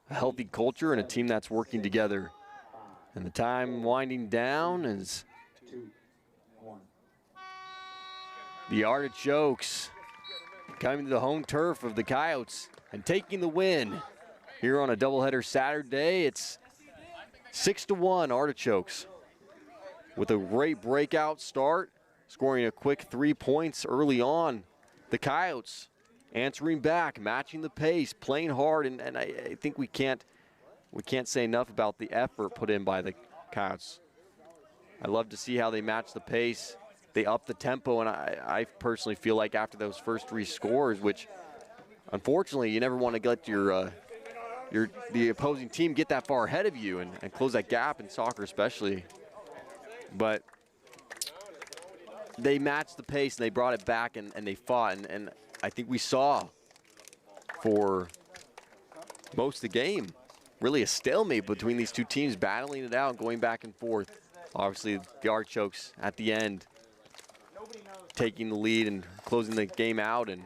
healthy culture, and a team that's working together. And the time winding down as the Artichokes coming to the home turf of the Coyotes and taking the win here on a doubleheader Saturday. It's 6-1 Artichokes with a great breakout start, scoring a quick 3 points early on. The Coyotes answering back, matching the pace, playing hard, and I think we can't say enough about the effort put in by the Coyotes. I love to see how they match the pace. They up the tempo, and I personally feel like after those first 3 scores, which unfortunately you never want to let the opposing team get that far ahead of you and close that gap in soccer especially. But they matched the pace and they brought it back and they fought, and I think we saw for most of the game really a stalemate between these two teams, battling it out and going back and forth. Obviously the Artichokes at the end taking the lead and closing the game out and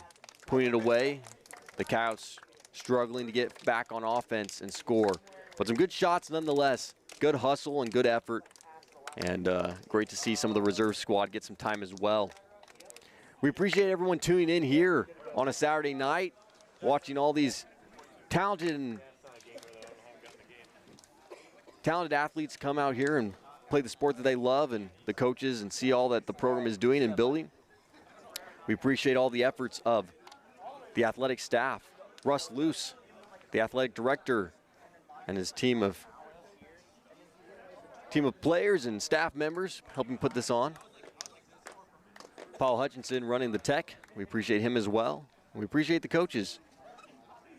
putting it away. The Coyotes struggling to get back on offense and score. But some good shots nonetheless. Good hustle and good effort. And great to see some of the reserve squad get some time as well. We appreciate everyone tuning in here on a Saturday night, watching all these talented athletes come out here and play the sport that they love, and the coaches, and see all that the program is doing and building. We appreciate all the efforts of the athletic staff, Russ Luce, the athletic director, and his team of players and staff members helping put this on. Paul Hutchinson running the tech. We appreciate him as well. We appreciate the coaches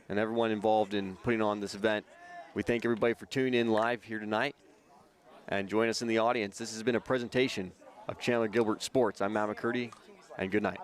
and everyone involved in putting on this event. We thank everybody for tuning in live here tonight and join us in the audience. This has been a presentation of Chandler Gilbert Sports. I'm Matt McCurdy, and good night.